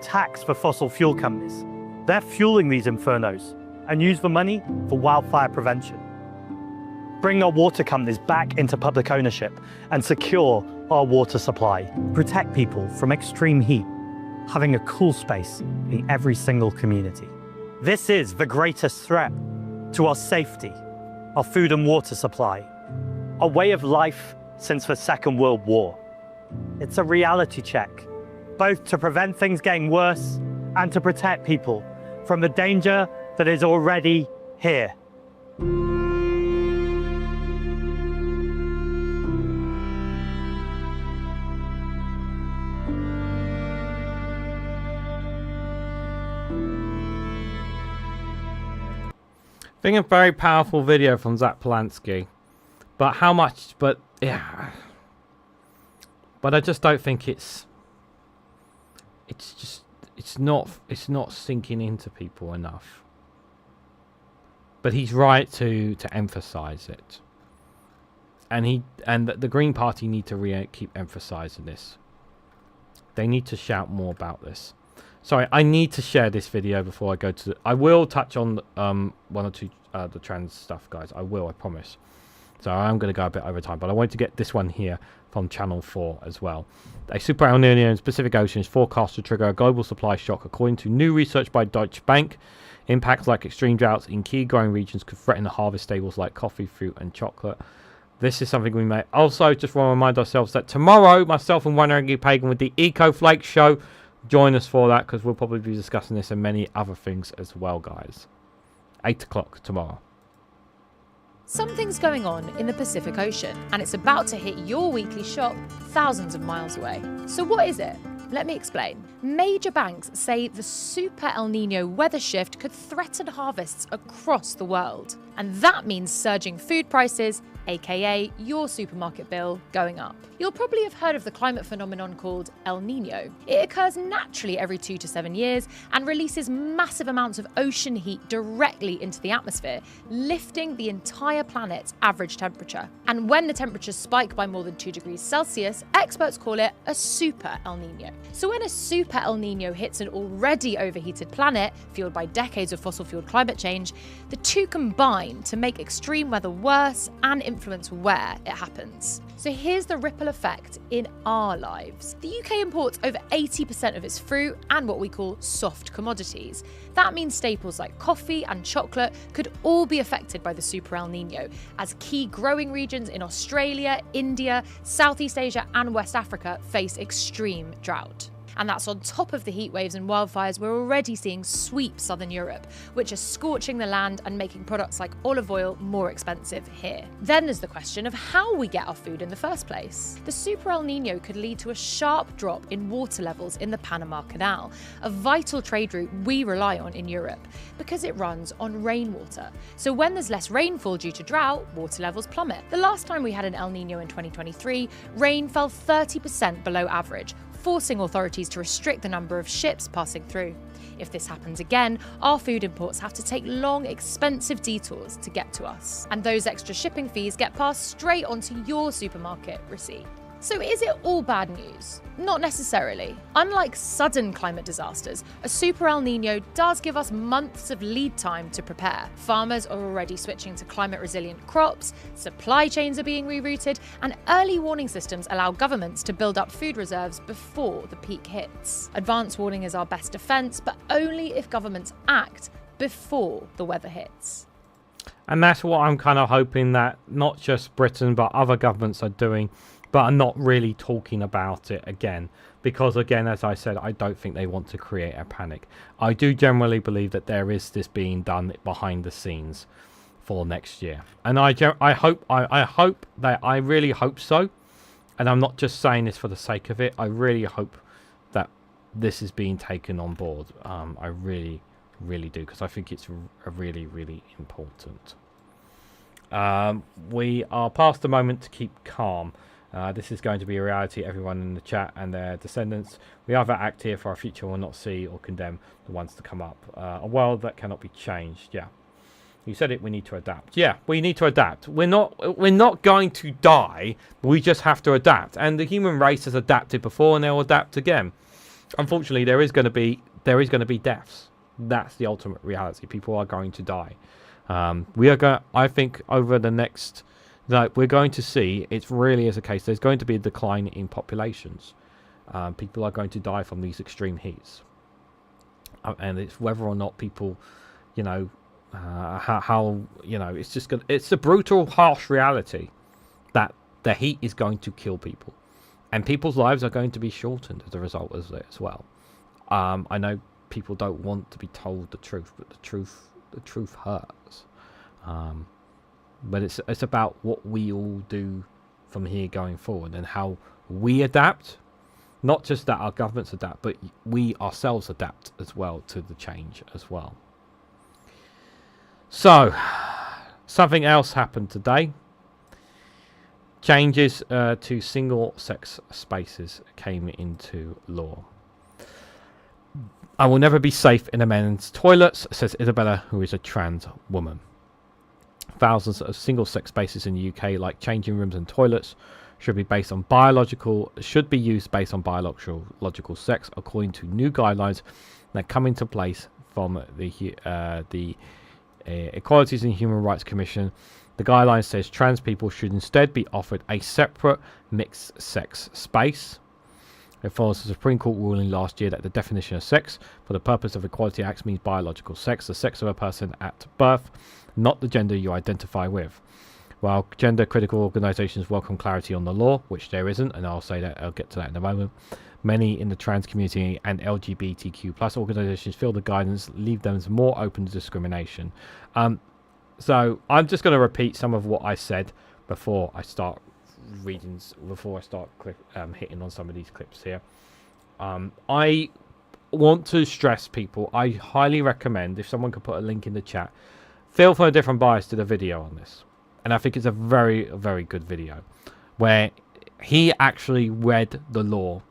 Tax the fossil fuel companies. They're fueling these infernos, and use the money for wildfire prevention. Bring our water companies back into public ownership and secure our water supply. Protect people from extreme heat, having a cool space in every single community. This is the greatest threat to our safety, our food and water supply, our way of life since the Second World War. It's a reality check, both to prevent things getting worse and to protect people from the danger that is already here. I think a very powerful video from Zach Polanski, but how much? But yeah, but I just don't think it's not sinking into people enough. But he's right to emphasize it, and the Green Party need to keep emphasizing this. They need to shout more about this. Sorry, I need to share this video before I go to... I will touch on one or two the trans stuff, guys. I will, I promise. So I'm going to go a bit over time, but I wanted to get this one here from Channel 4 as well. A super El Nino in the Pacific Ocean is forecast to trigger a global supply shock, according to new research by Deutsche Bank. Impacts like extreme droughts in key growing regions could threaten the harvest staples like coffee, fruit, and chocolate. This is something we may also just want to remind ourselves that tomorrow, myself and One Angry Pagan with the Eco Flake Show. Join us for that, because we'll probably be discussing this and many other things as well, guys. 8 o'clock tomorrow. Something's going on in the Pacific Ocean, and it's about to hit your weekly shop thousands of miles away. So what is it? Let me explain. Major banks say the Super El Nino weather shift could threaten harvests across the world. And that means surging food prices, aka your supermarket bill, going up. You'll probably have heard of the climate phenomenon called El Nino. It occurs naturally every 2 to 7 years and releases massive amounts of ocean heat directly into the atmosphere, lifting the entire planet's average temperature. And when the temperatures spike by more than 2 degrees Celsius, experts call it a Super El Nino. So when a Super El Nino hits an already overheated planet, fueled by decades of fossil-fueled climate change, the two combine to make extreme weather worse and influence where it happens. So here's the ripple effect in our lives. The UK imports over 80% of its fruit and what we call soft commodities. That means staples like coffee and chocolate could all be affected by the Super El Nino, as key growing regions in Australia, India, Southeast Asia and West Africa face extreme drought. And that's on top of the heat waves and wildfires we're already seeing sweep southern Europe, which are scorching the land and making products like olive oil more expensive here. Then there's the question of how we get our food in the first place. The Super El Nino could lead to a sharp drop in water levels in the Panama Canal, a vital trade route we rely on in Europe, because it runs on rainwater. So when there's less rainfall due to drought, water levels plummet. The last time we had an El Nino in 2023, rain fell 30% below average, forcing authorities to restrict the number of ships passing through. If this happens again, our food imports have to take long, expensive detours to get to us. And those extra shipping fees get passed straight onto your supermarket receipt. So is it all bad news? Not necessarily. Unlike sudden climate disasters, a super El Niño does give us months of lead time to prepare. Farmers are already switching to climate-resilient crops, supply chains are being rerouted, and early warning systems allow governments to build up food reserves before the peak hits. Advance warning is our best defence, but only if governments act before the weather hits. And that's what I'm kind of hoping that not just Britain, but other governments are doing, but are not really talking about it again. Because again, as I said, I don't think they want to create a panic. I do generally believe that there is this being done behind the scenes for next year. And I really hope so. And I'm not just saying this for the sake of it. I really hope that this is being taken on board. I really do, because I think it's really important. We are past the moment to keep calm. This is going to be a reality. Everyone in the chat and their descendants, we either act here for our future or not see or condemn the ones to come up. A world that cannot be changed. Yeah, you said it. We need to adapt. Yeah, we need to adapt. We're not going to die. We just have to adapt. And the human race has adapted before, and they'll adapt again. Unfortunately, there is going to be deaths. That's the ultimate reality. People are going to die. We are going. I think over the next. Like, we're going to see, it really is a case, there's going to be a decline in populations. People are going to die from these extreme heats. And it's whether or not people, how it's just it's a brutal, harsh reality that the heat is going to kill people. And people's lives are going to be shortened as a result of it as well. I know people don't want to be told the truth, but the truth hurts. But it's about what we all do from here going forward and how we adapt. Not just that our governments adapt, but we ourselves adapt as well to the change as well. So, something else happened today. Changes to single-sex spaces came into law. I will never be safe in a men's toilets, says Isabella, who is a trans woman. Thousands of single-sex spaces in the UK, like changing rooms and toilets, should be used based on biological sex, according to new guidelines that come into place from the Equalities and Human Rights Commission. The guideline says trans people should instead be offered a separate mixed-sex space. It follows the Supreme Court ruling last year that the definition of sex for the purpose of Equality Act means biological sex, the sex of a person at birth, not the gender you identify with. While gender-critical organisations welcome clarity on the law, which there isn't, and I'll get to that in a moment, many in the trans community and LGBTQ+ organisations feel the guidance leave them more open to discrimination. So I'm just going to repeat some of what I said before I start hitting on some of these clips here. I want to stress people, I highly recommend, if someone could put a link in the chat, Phil from A Different Bias did a video on this, and I think it's a very, very good video where he actually read the law,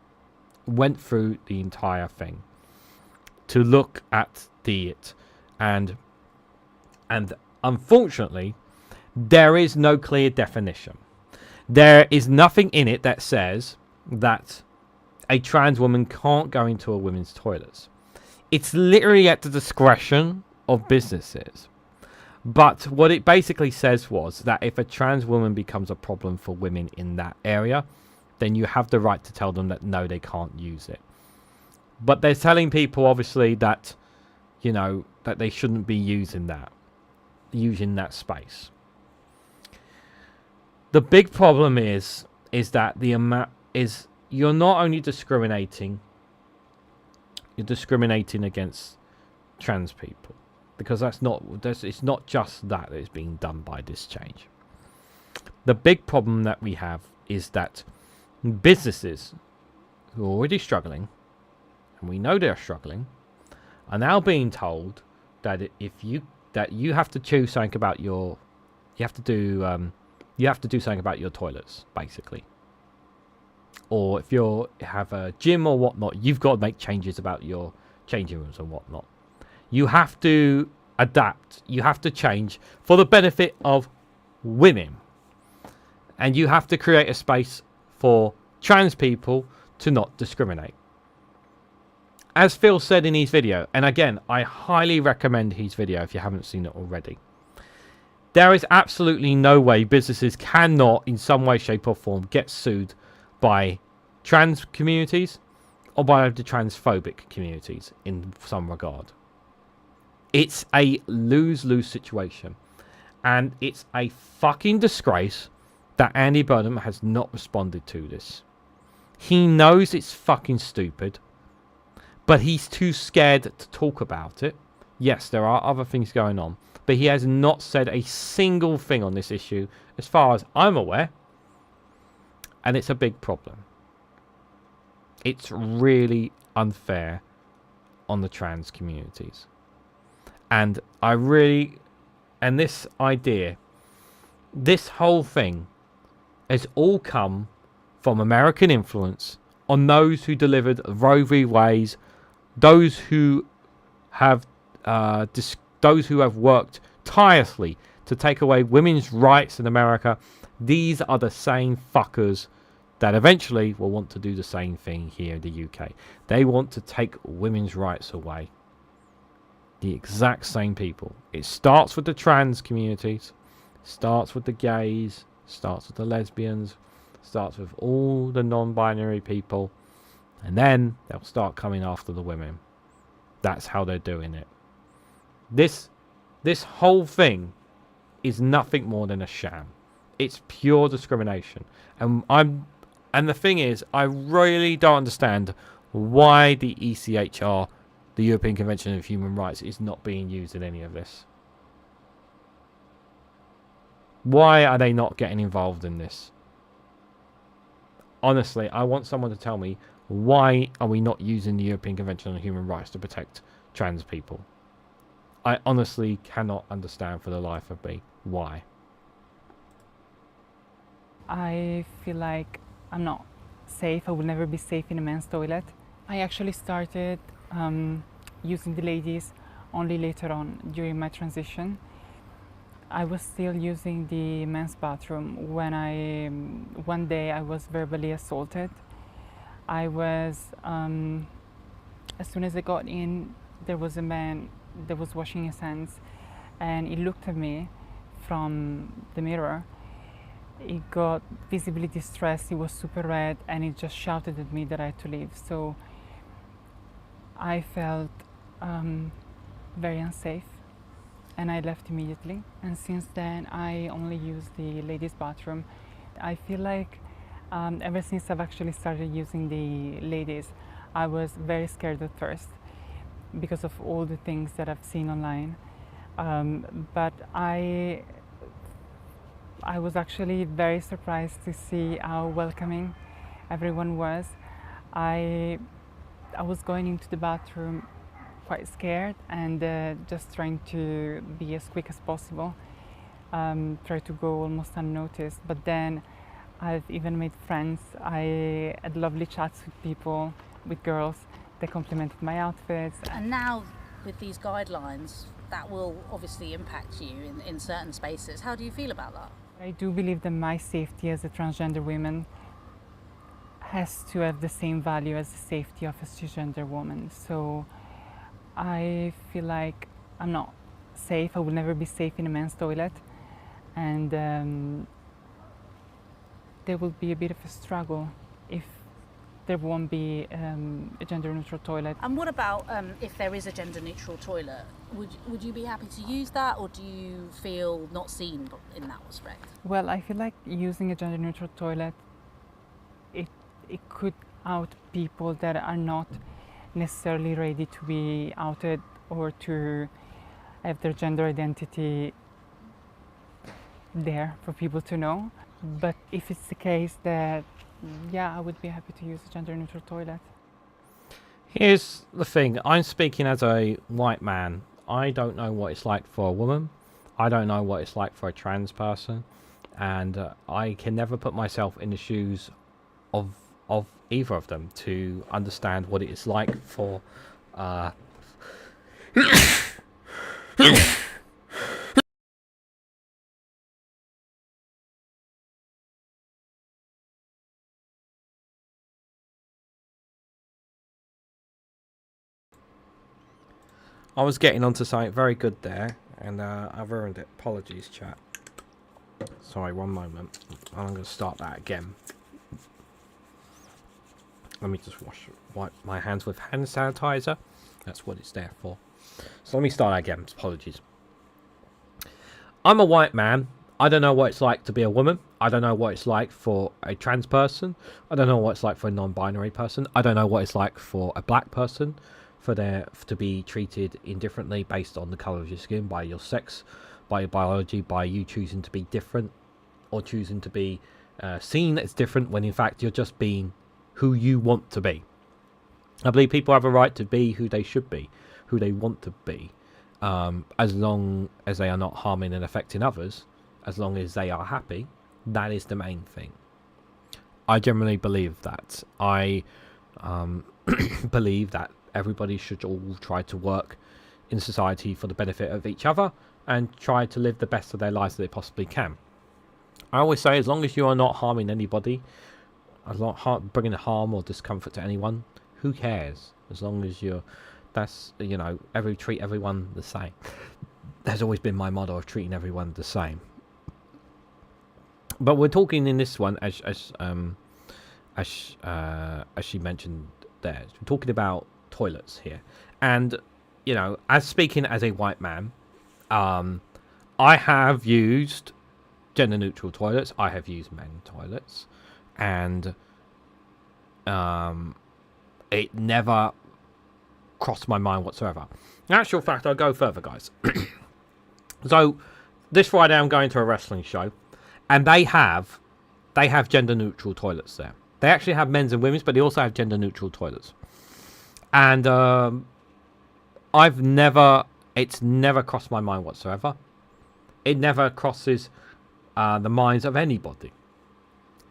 went through the entire thing to look at it, and unfortunately there is no clear definition. There is nothing in it that says that a trans woman can't go into a women's toilets. It's literally at the discretion of businesses. But what it basically says was that if a trans woman becomes a problem for women in that area, then you have the right to tell them that no, they can't use it. But they're telling people, obviously, that, that they shouldn't be using that space. The big problem is that the amount is you're not only discriminating, you're discriminating against trans people, because it's not just that is being done by this change. The big problem that we have is that businesses who are already struggling, and we know they're struggling, are now being told that you have to choose something about you have to do something about your toilets, basically. or if you have a gym or whatnot, you've got to make changes about your changing rooms and whatnot. You have to adapt. You have to change for the benefit of women. And you have to create a space for trans people to not discriminate. As Phil said in his video, and again, I highly recommend his video if you haven't seen it already. There is absolutely no way businesses cannot, in some way, shape or form, get sued by trans communities or by the transphobic communities in some regard. It's a lose-lose situation. And it's a fucking disgrace that Andy Burnham has not responded to this. He knows it's fucking stupid, but he's too scared to talk about it. Yes, there are other things going on, but he has not said a single thing on this issue as far as I'm aware, and it's a big problem. It's really unfair on the trans communities. And this idea, this whole thing has all come from American influence on those who delivered Roe v. Wade, those who have worked tirelessly to take away women's rights in America. These are the same fuckers that eventually will want to do the same thing here in the UK. They want to take women's rights away. The exact same people. It starts with the trans communities, starts with the gays, starts with the lesbians, starts with all the non-binary people, and then they'll start coming after the women. That's how they're doing it. This whole thing is nothing more than a sham. It's pure discrimination. And the thing is, I really don't understand why the ECHR, the European Convention of Human Rights, is not being used in any of this. Why are they not getting involved in this? Honestly, I want someone to tell me, why are we not using the European Convention on Human Rights to protect trans people? I honestly cannot understand for the life of me why. I feel like I'm not safe. I will never be safe in a men's toilet. I actually started using the ladies only later on during my transition. I was still using the men's bathroom when one day I was verbally assaulted. I was, as soon as I got in, there was a man that was washing his hands, and he looked at me from the mirror. He got visibly distressed, he was super red, and he just shouted at me that I had to leave. So I felt very unsafe, and I left immediately. And since then, I only use the ladies' bathroom. I feel like ever since I've actually started using the ladies, I was very scared at first because of all the things that I've seen online. But I was actually very surprised to see how welcoming everyone was. I was going into the bathroom quite scared and just trying to be as quick as possible, try to go almost unnoticed. But then I've even made friends. I had lovely chats with people, with girls. They complimented my outfits. And now with these guidelines, that will obviously impact you in certain spaces. How do you feel about that? I do believe that my safety as a transgender woman has to have the same value as the safety of a cisgender woman. So I feel like I'm not safe. I will never be safe in a men's toilet. And there will be a bit of a struggle if there won't be a gender-neutral toilet. And what about if there is a gender-neutral toilet? Would you be happy to use that, or do you feel not seen in that respect? Well, I feel like using a gender-neutral toilet, it could out people that are not necessarily ready to be outed or to have their gender identity there for people to know. But if it's the case that, yeah, I would be happy to use a gender-neutral toilet. Here's the thing. I'm speaking as a white man. I don't know what it's like for a woman. I don't know what it's like for a trans person. And I can never put myself in the shoes of of either of them to understand what it is like for I was getting onto something very good there, and I've ruined it. Apologies, chat. Sorry, one moment. I'm going to start that again. Let me just wipe my hands with hand sanitizer. That's what it's there for. So let me start again. Apologies. I'm a white man. I don't know what it's like to be a woman. I don't know what it's like for a trans person. I don't know what it's like for a non-binary person. I don't know what it's like for a black person. To be treated indifferently based on the colour of your skin, by your sex, by your biology, by you choosing to be different, or choosing to be seen as different when in fact you're just being who you want to be. I believe people have a right to be who they should be, who they want to be, as long as they are not harming and affecting others, as long as they are happy. That is the main thing. I generally believe that. I believe that everybody should all try to work in society for the benefit of each other and try to live the best of their lives that they possibly can. I always say, as long as you are not harming anybody, as long bringing harm or discomfort to anyone, who cares? As long as you're, that's, you know, treat everyone the same. There's always been my motto of treating everyone the same. But we're talking in this one, as she mentioned there, we're talking about toilets here, and you know, as speaking as a white man, I have used gender neutral toilets, I have used men toilets, and it never crossed my mind whatsoever. In actual fact, I'll go further, guys. So this Friday I'm going to a wrestling show, and they have gender neutral toilets there. They actually have men's and women's, but they also have gender neutral toilets. And it's never crossed my mind whatsoever. It never crosses the minds of anybody.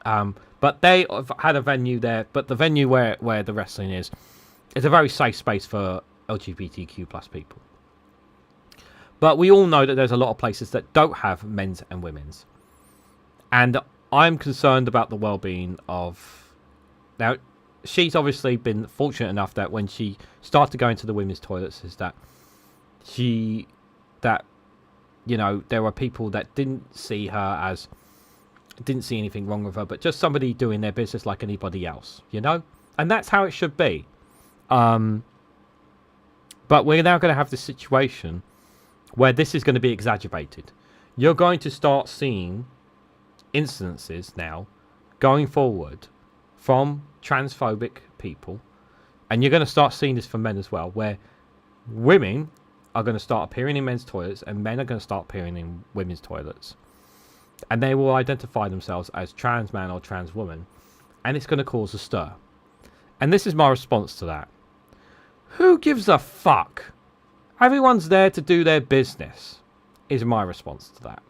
But they have had a venue there, but the venue where the wrestling is a very safe space for LGBTQ plus people. But we all know that there's a lot of places that don't have men's and women's. And I'm concerned about the well-being of... Now, she's obviously been fortunate enough that when she started going to the women's toilets, is that you know, there were people that didn't see anything wrong with her, but just somebody doing their business like anybody else, you know? And that's how it should be. But we're now going to have this situation where this is going to be exacerbated. You're going to start seeing instances now going forward from transphobic people, and you're going to start seeing this for men as well, where women are going to start appearing in men's toilets and men are going to start appearing in women's toilets, and they will identify themselves as trans man or trans woman, and it's going to cause a stir. And this is my response to that. Who gives a fuck? Everyone's there to do their business, is my response to that.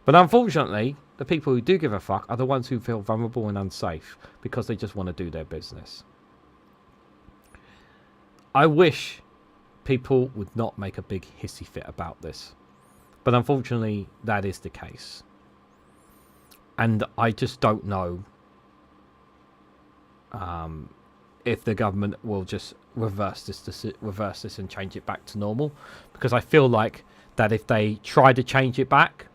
But unfortunately, the people who do give a fuck are the ones who feel vulnerable and unsafe because they just want to do their business. I wish people would not make a big hissy fit about this, but unfortunately that is the case. And I just don't know if the government will just reverse this and change it back to normal, because I feel like that if they try to change it back,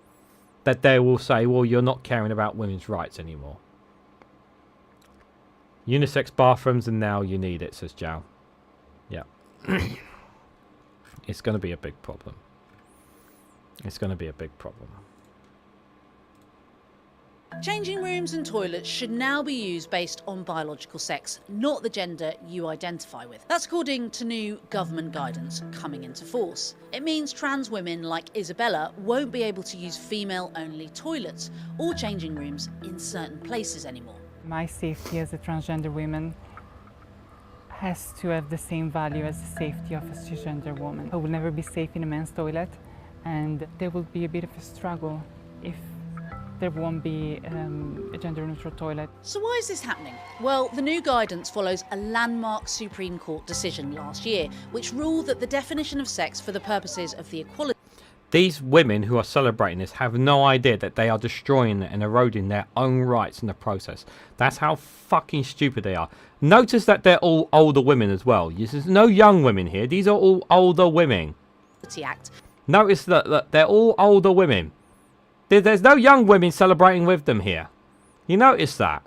that they will say, well, you're not caring about women's rights anymore. Unisex bathrooms, and now you need it, says Jao. Yeah. It's going to be a big problem. It's going to be a big problem. Changing rooms and toilets should now be used based on biological sex, not the gender you identify with. That's according to new government guidance coming into force. It means trans women like Isabella won't be able to use female-only toilets or changing rooms in certain places anymore. My safety as a transgender woman has to have the same value as the safety of a cisgender woman. I will never be safe in a men's toilet, and there will be a bit of a struggle if there won't be a gender-neutral toilet. So why is this happening? Well, the new guidance follows a landmark Supreme Court decision last year, which ruled that the definition of sex for the purposes of the equality... These women who are celebrating this have no idea that they are destroying and eroding their own rights in the process. That's how fucking stupid they are. Notice that they're all older women as well. There's no young women here. These are all older women. Act. Notice that they're all older women. There's no young women celebrating with them here. You notice that?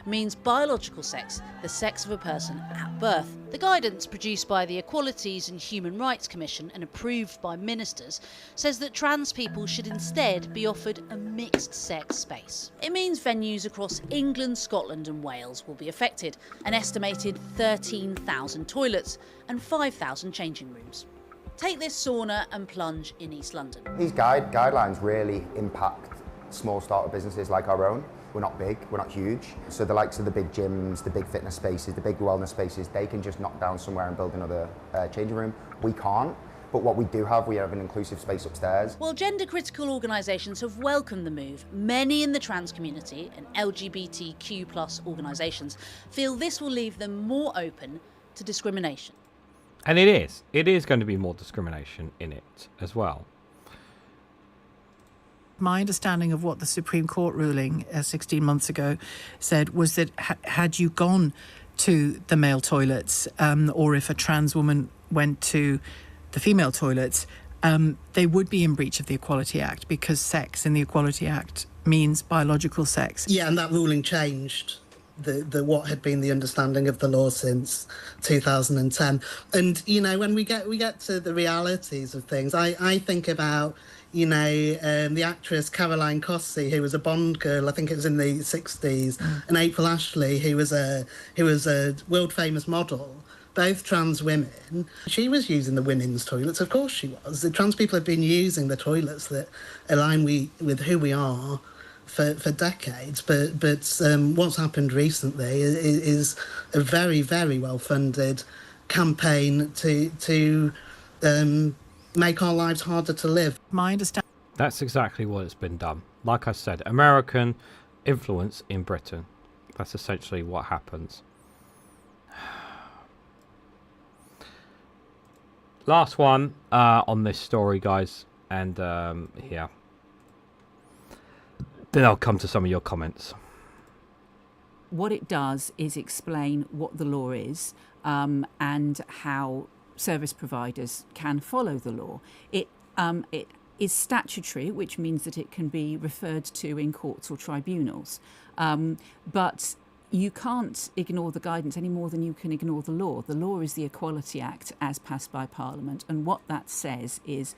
Means biological sex, the sex of a person at birth. The guidance, produced by the Equalities and Human Rights Commission and approved by ministers, says that trans people should instead be offered a mixed-sex space. It means venues across England, Scotland and Wales will be affected, an estimated 13,000 toilets and 5,000 changing rooms. Take this sauna and plunge in East London. These guidelines really impact small startup businesses like our own. We're not big, we're not huge. So the likes of the big gyms, the big fitness spaces, the big wellness spaces, they can just knock down somewhere and build another changing room. We can't. But what we do have, we have an inclusive space upstairs. While gender-critical organisations have welcomed the move, many in the trans community and LGBTQ+ organisations feel this will leave them more open to discrimination. And it is. It is going to be more discrimination in it as well. My understanding of what the Supreme Court ruling 16 months ago said was that had you gone to the male toilets, or if a trans woman went to the female toilets, they would be in breach of the Equality Act, because sex in the Equality Act means biological sex. Yeah, and that ruling changed the what had been the understanding of the law since 2010. And you know, when we get to the realities of things, I think about, you know, the actress Caroline Cossey, who was a Bond girl, I think it was in the 60s, and April Ashley, who was a world famous model, both trans women. She was using the women's toilets, of course she was. The trans people have been using the toilets that align with who we are for decades, but what's happened recently is a very, very well-funded campaign to make our lives harder to live. My understanding. That's exactly what it's been done. Like I said, American influence in Britain. That's essentially what happens. Last one on this story, guys, and here. Then I'll come to some of your comments. What it does is explain what the law is and how service providers can follow the law. It is statutory, which means that it can be referred to in courts or tribunals. But you can't ignore the guidance any more than you can ignore the law. The law is the Equality Act as passed by Parliament. And what that says is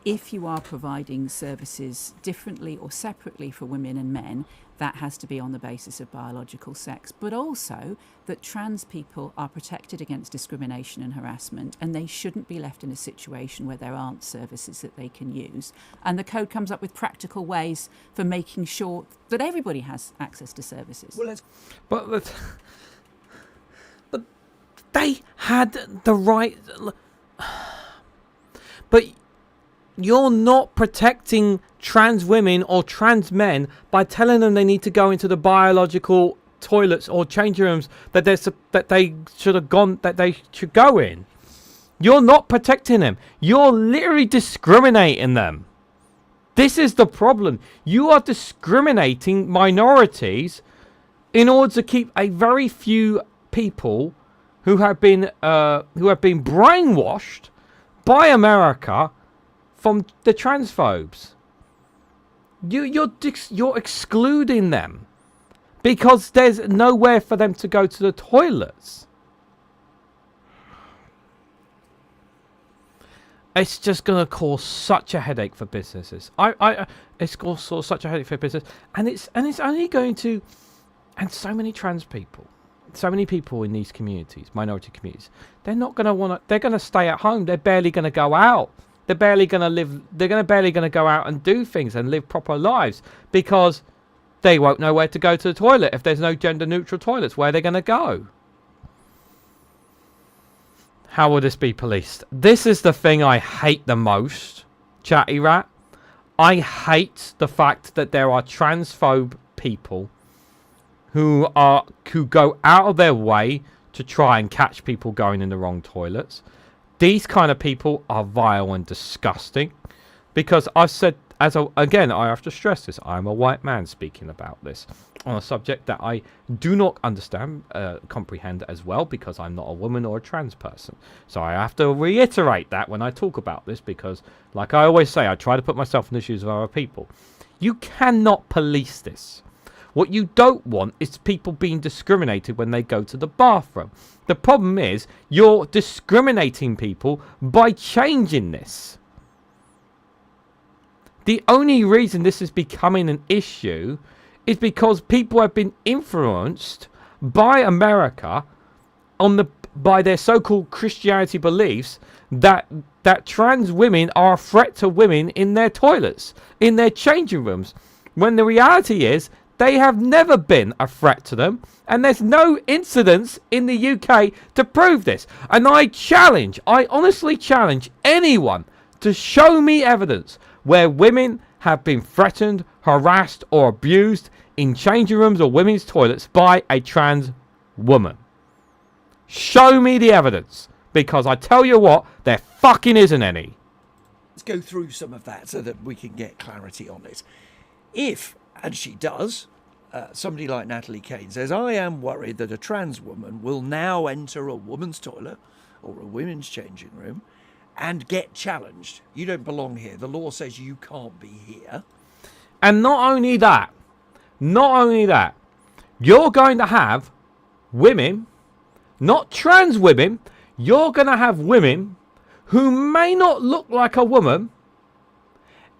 if you are providing services differently or separately for women and men, that has to be on the basis of biological sex, but also that trans people are protected against discrimination and harassment, and they shouldn't be left in a situation where there aren't services that they can use. And the code comes up with practical ways for making sure that everybody has access to services. Well, but they had the right. But you're not protecting trans women or trans men by telling them they need to go into the biological toilets or changing rooms that they should go in. You're not protecting them. You're literally discriminating them. This is the problem. You are discriminating minorities in order to keep a very few people who have been brainwashed by America from the transphobes. You're excluding them because there's nowhere for them to go to the toilets. It's just going to cause such a headache for businesses. It's going to cause such a headache for business, and it's only going to, and so many trans people, so many people in these communities, minority communities, they're not going to want to. They're going to stay at home. They're barely going to go out. They're barely going to live. They're barely going to go out and do things and live proper lives because they won't know where to go to the toilet if there's no gender-neutral toilets. Where are they going to go? How will this be policed? This is the thing I hate the most, Chatty Rat. I hate the fact that there are transphobe people who go out of their way to try and catch people going in the wrong toilets. These kind of people are vile and disgusting, because I've said, again, I have to stress this, I'm a white man speaking about this on a subject that I do not understand, comprehend as well, because I'm not a woman or a trans person. So I have to reiterate that when I talk about this, because like I always say, I try to put myself in the shoes of other people. You cannot police this. What you don't want is people being discriminated when they go to the bathroom. The problem is you're discriminating people by changing this. The only reason this is becoming an issue is because people have been influenced by America by their so-called Christianity beliefs that trans women are a threat to women in their toilets, in their changing rooms, when the reality is they have never been a threat to them, and there's no incidents in the UK to prove this. And I honestly challenge anyone to show me evidence where women have been threatened, harassed, or abused in changing rooms or women's toilets by a trans woman. Show me the evidence, because I tell you what, there fucking isn't any. Let's go through some of that so that we can get clarity on it. If, and she does, somebody like Natalie Kane says, I am worried that a trans woman will now enter a woman's toilet or a women's changing room and get challenged. You don't belong here. The law says you can't be here. And not only that, you're going to have women, not trans women, you're going to have women who may not look like a woman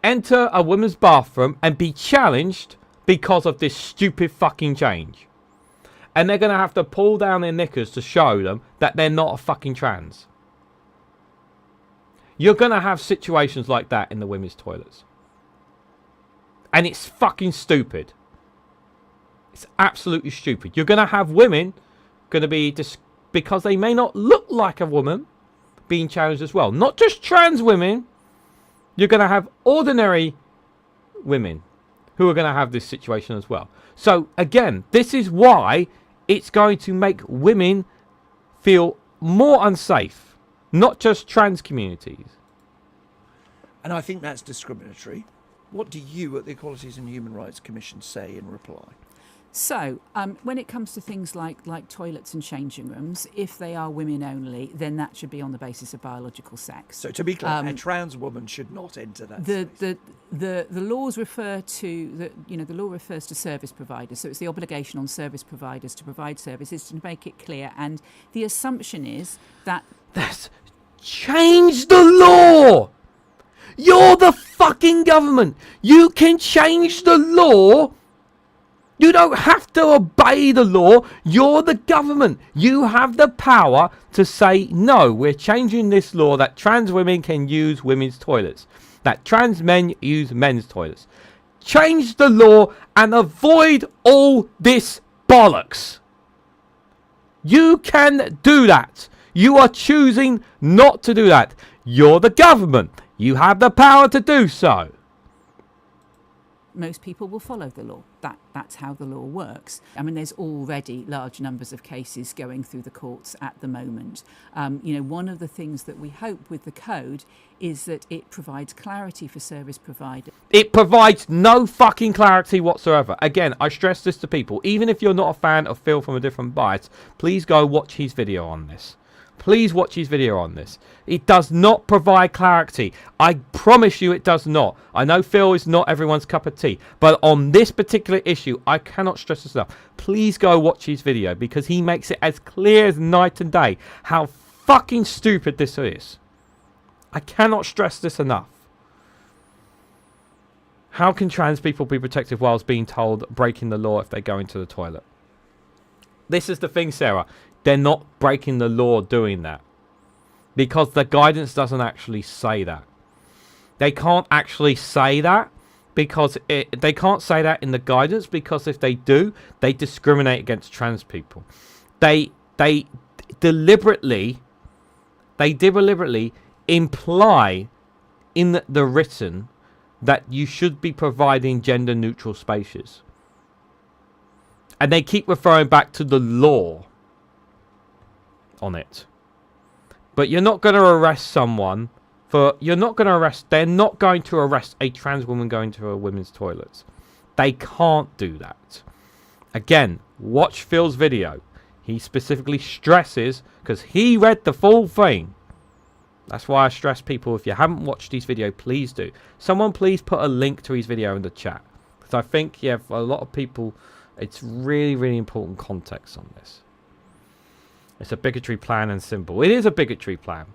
enter a woman's bathroom and be challenged because of this stupid fucking change. And they're going to have to pull down their knickers to show them that they're not a fucking trans. You're going to have situations like that in the women's toilets. And it's fucking stupid. It's absolutely stupid. You're going to have women going to be, because they may not look like a woman, being challenged as well. Not just trans women. You're going to have ordinary women who are going to have this situation as well. So, again, this is why it's going to make women feel more unsafe. Not just trans communities. And I think that's discriminatory. What do you at the Equalities and Human Rights Commission say in reply? So, when it comes to things like toilets and changing rooms, if they are women only, then that should be on the basis of biological sex. So, to be clear, a trans woman should not enter that space. The laws refer to the law refers to service providers. So it's the obligation on service providers to provide services to make it clear. And the assumption is that change the law. You're the fucking government. You can change the law. You don't have to obey the law. You're the government. You have the power to say, no, we're changing this law that trans women can use women's toilets, that trans men use men's toilets. Change the law and avoid all this bollocks. You can do that. You are choosing not to do that. You're the government. You have the power to do so. most people will follow the law. That's how the law works. I mean, there's already large numbers of cases going through the courts at the moment. One of the things that we hope with the code is that it provides clarity for service providers. It provides no fucking clarity whatsoever. Again, I stress this to people. Even if you're not a fan of Phil from A Different Bias, please go watch his video on this. Please watch his video on this. It does not provide clarity. I promise you it does not. I know Phil is not everyone's cup of tea, but on this particular issue, I cannot stress this enough. Please go watch his video because he makes it as clear as night and day how fucking stupid this is. I cannot stress this enough. How can trans people be protected whilst being told breaking the law if they go into the toilet? This is the thing, Sarah. They're not breaking the law doing that. Because the guidance doesn't actually say that. They can't actually say that because they can't say that in the guidance, because if they do, they discriminate against trans people. They deliberately imply in the written that you should be providing gender neutral spaces. And they keep referring back to the law on it. But you're not going to arrest someone for... They're not going to arrest a trans woman going to a women's toilets. They can't do that. Again, watch Phil's video. He specifically stresses, because he read the full thing. That's why I stress people, if you haven't watched his video, please do. Someone please put a link to his video in the chat. Because I think, yeah, for a lot of people, it's really, really important context on this. It's a bigotry plan and symbol. It is a bigotry plan.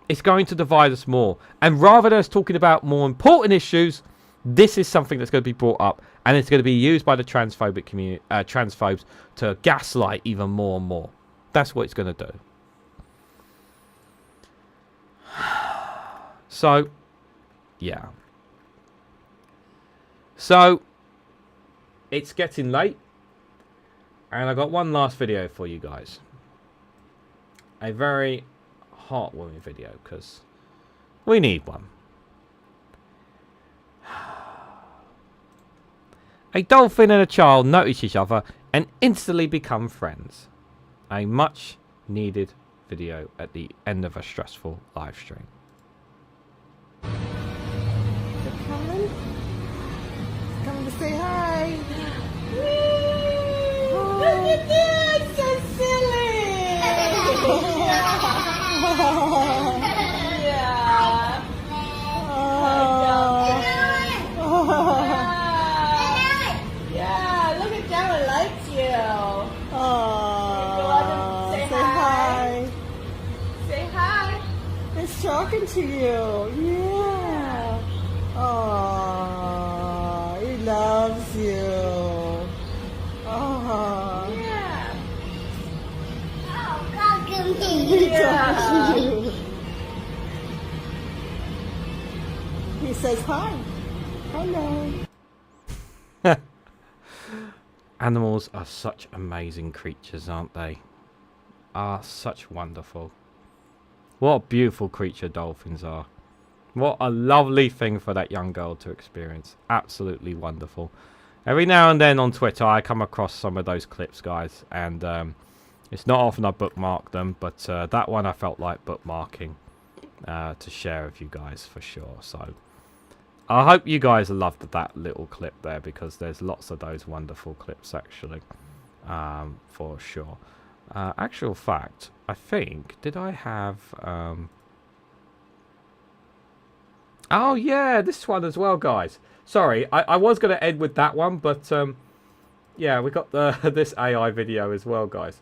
It's going to divide us more. And rather than us talking about more important issues, this is something that's going to be brought up. And it's going to be used by the transphobic community, transphobes to gaslight even more and more. That's what it's going to do. So, yeah. So, it's getting late. And I got one last video for you guys. A very heartwarming video, because we need one. A dolphin and a child notice each other and instantly become friends. A much needed video at the end of a stressful live stream. Coming to say hi. Oh, look at this, so silly. Yeah. Yeah, look at Gemma likes you. Oh, say hi. Say hi. It's talking to you. Yeah. Oh, he loves you. Oh. Yeah. Oh, look at me. Yeah. He says hi. Hello. Animals are such amazing creatures, aren't they? Are such wonderful. What a beautiful creature dolphins are. What a lovely thing for that young girl to experience. Absolutely wonderful. Every now and then on Twitter I come across some of those clips, guys, and it's not often I bookmark them, but that one I felt like bookmarking to share with you guys for sure. So I hope you guys loved that little clip there, because there's lots of those wonderful clips actually, for sure. Actual fact, I think, did I have... Oh yeah, this one as well, guys. Sorry, I was going to end with that one, but yeah, we got this AI video as well, guys.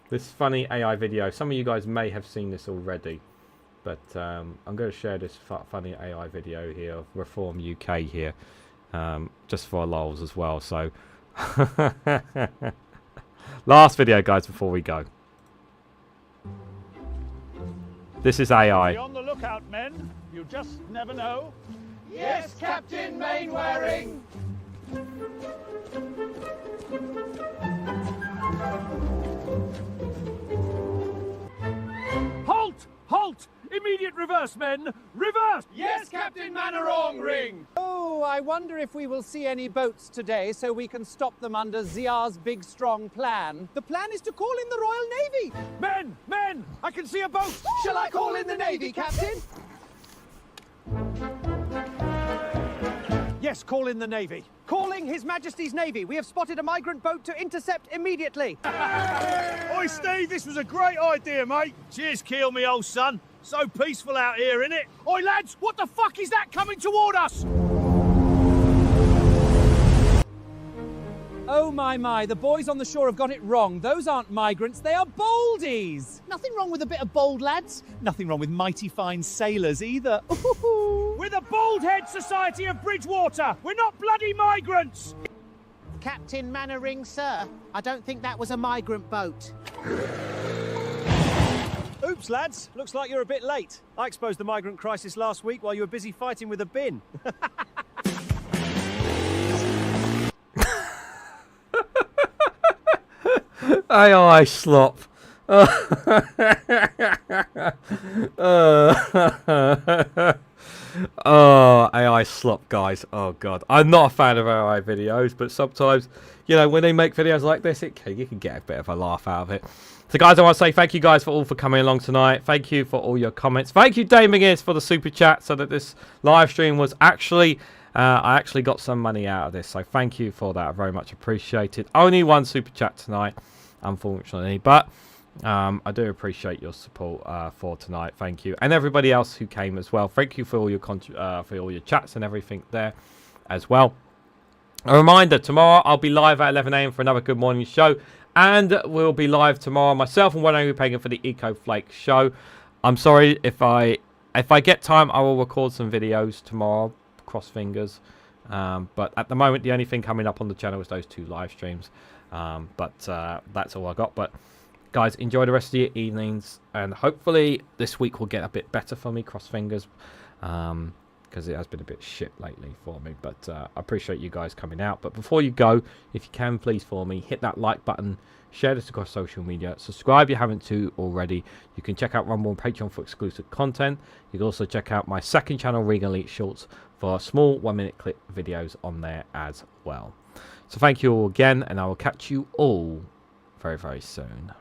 This funny AI video. Some of you guys may have seen this already, but I'm going to share this funny AI video here of Reform UK here, just for lols as well. So, last video, guys, before we go. This is AI. Be on the lookout, men. You just never know. Yes, Captain Mainwaring. Halt! Halt! Immediate reverse, men! Reverse! Yes, Captain Mannerong Ring. Oh, I wonder if we will see any boats today so we can stop them under Zia's big strong plan. The plan is to call in the Royal Navy. Men! Men! I can see a boat! Shall I call in the Navy, Captain? Yes, call in the Navy. Calling His Majesty's Navy. We have spotted a migrant boat to intercept immediately. Oi, Steve, this was a great idea, mate. Cheers, Keel, me old son. So peaceful out here, innit? Oi, lads, what the fuck is that coming toward us? Oh, my, the boys on the shore have got it wrong. Those aren't migrants, they are boldies. Nothing wrong with a bit of bold, lads. Nothing wrong with mighty fine sailors either. We're the Baldhead Society of Bridgewater. We're not bloody migrants. Captain Mannering, sir. I don't think that was a migrant boat. Oops, lads. Looks like you're a bit late. I exposed the migrant crisis last week while you were busy fighting with a bin. AI slop. Oh, AI slop, guys. Oh, God. I'm not a fan of AI videos, but sometimes, you know, when they make videos like this, you can get a bit of a laugh out of it. So, guys, I want to say thank you guys for coming along tonight. Thank you for all your comments. Thank you, Dame McGinnis, for the super chat so that this live stream was actually... I actually got some money out of this, so thank you for that. I very much appreciate it. Only one super chat tonight, unfortunately, but I do appreciate your support for tonight. Thank you, and everybody else who came as well. Thank you for all your chats and everything there as well. A reminder: tomorrow I'll be live at 11 a.m. for another Good Morning show, and we'll be live tomorrow myself and one Angry Pagan for the Eco Flake show. I'm sorry if I get time, I will record some videos tomorrow. Cross fingers, but at the moment the only thing coming up on the channel is those 2 live streams, but that's all I got. But guys, enjoy the rest of your evenings, and hopefully this week will get a bit better for me, cross fingers, because it has been a bit shit lately for me. But I appreciate you guys coming out. But before you go, if you can, please, for me, hit that like button, share this across social media, subscribe if you haven't already. You can check out Rumble and Patreon for exclusive content. You can also check out my second channel, Reganelite Shorts, for small 1-minute clip videos on there as well. So thank you all again, and I will catch you all very, very soon.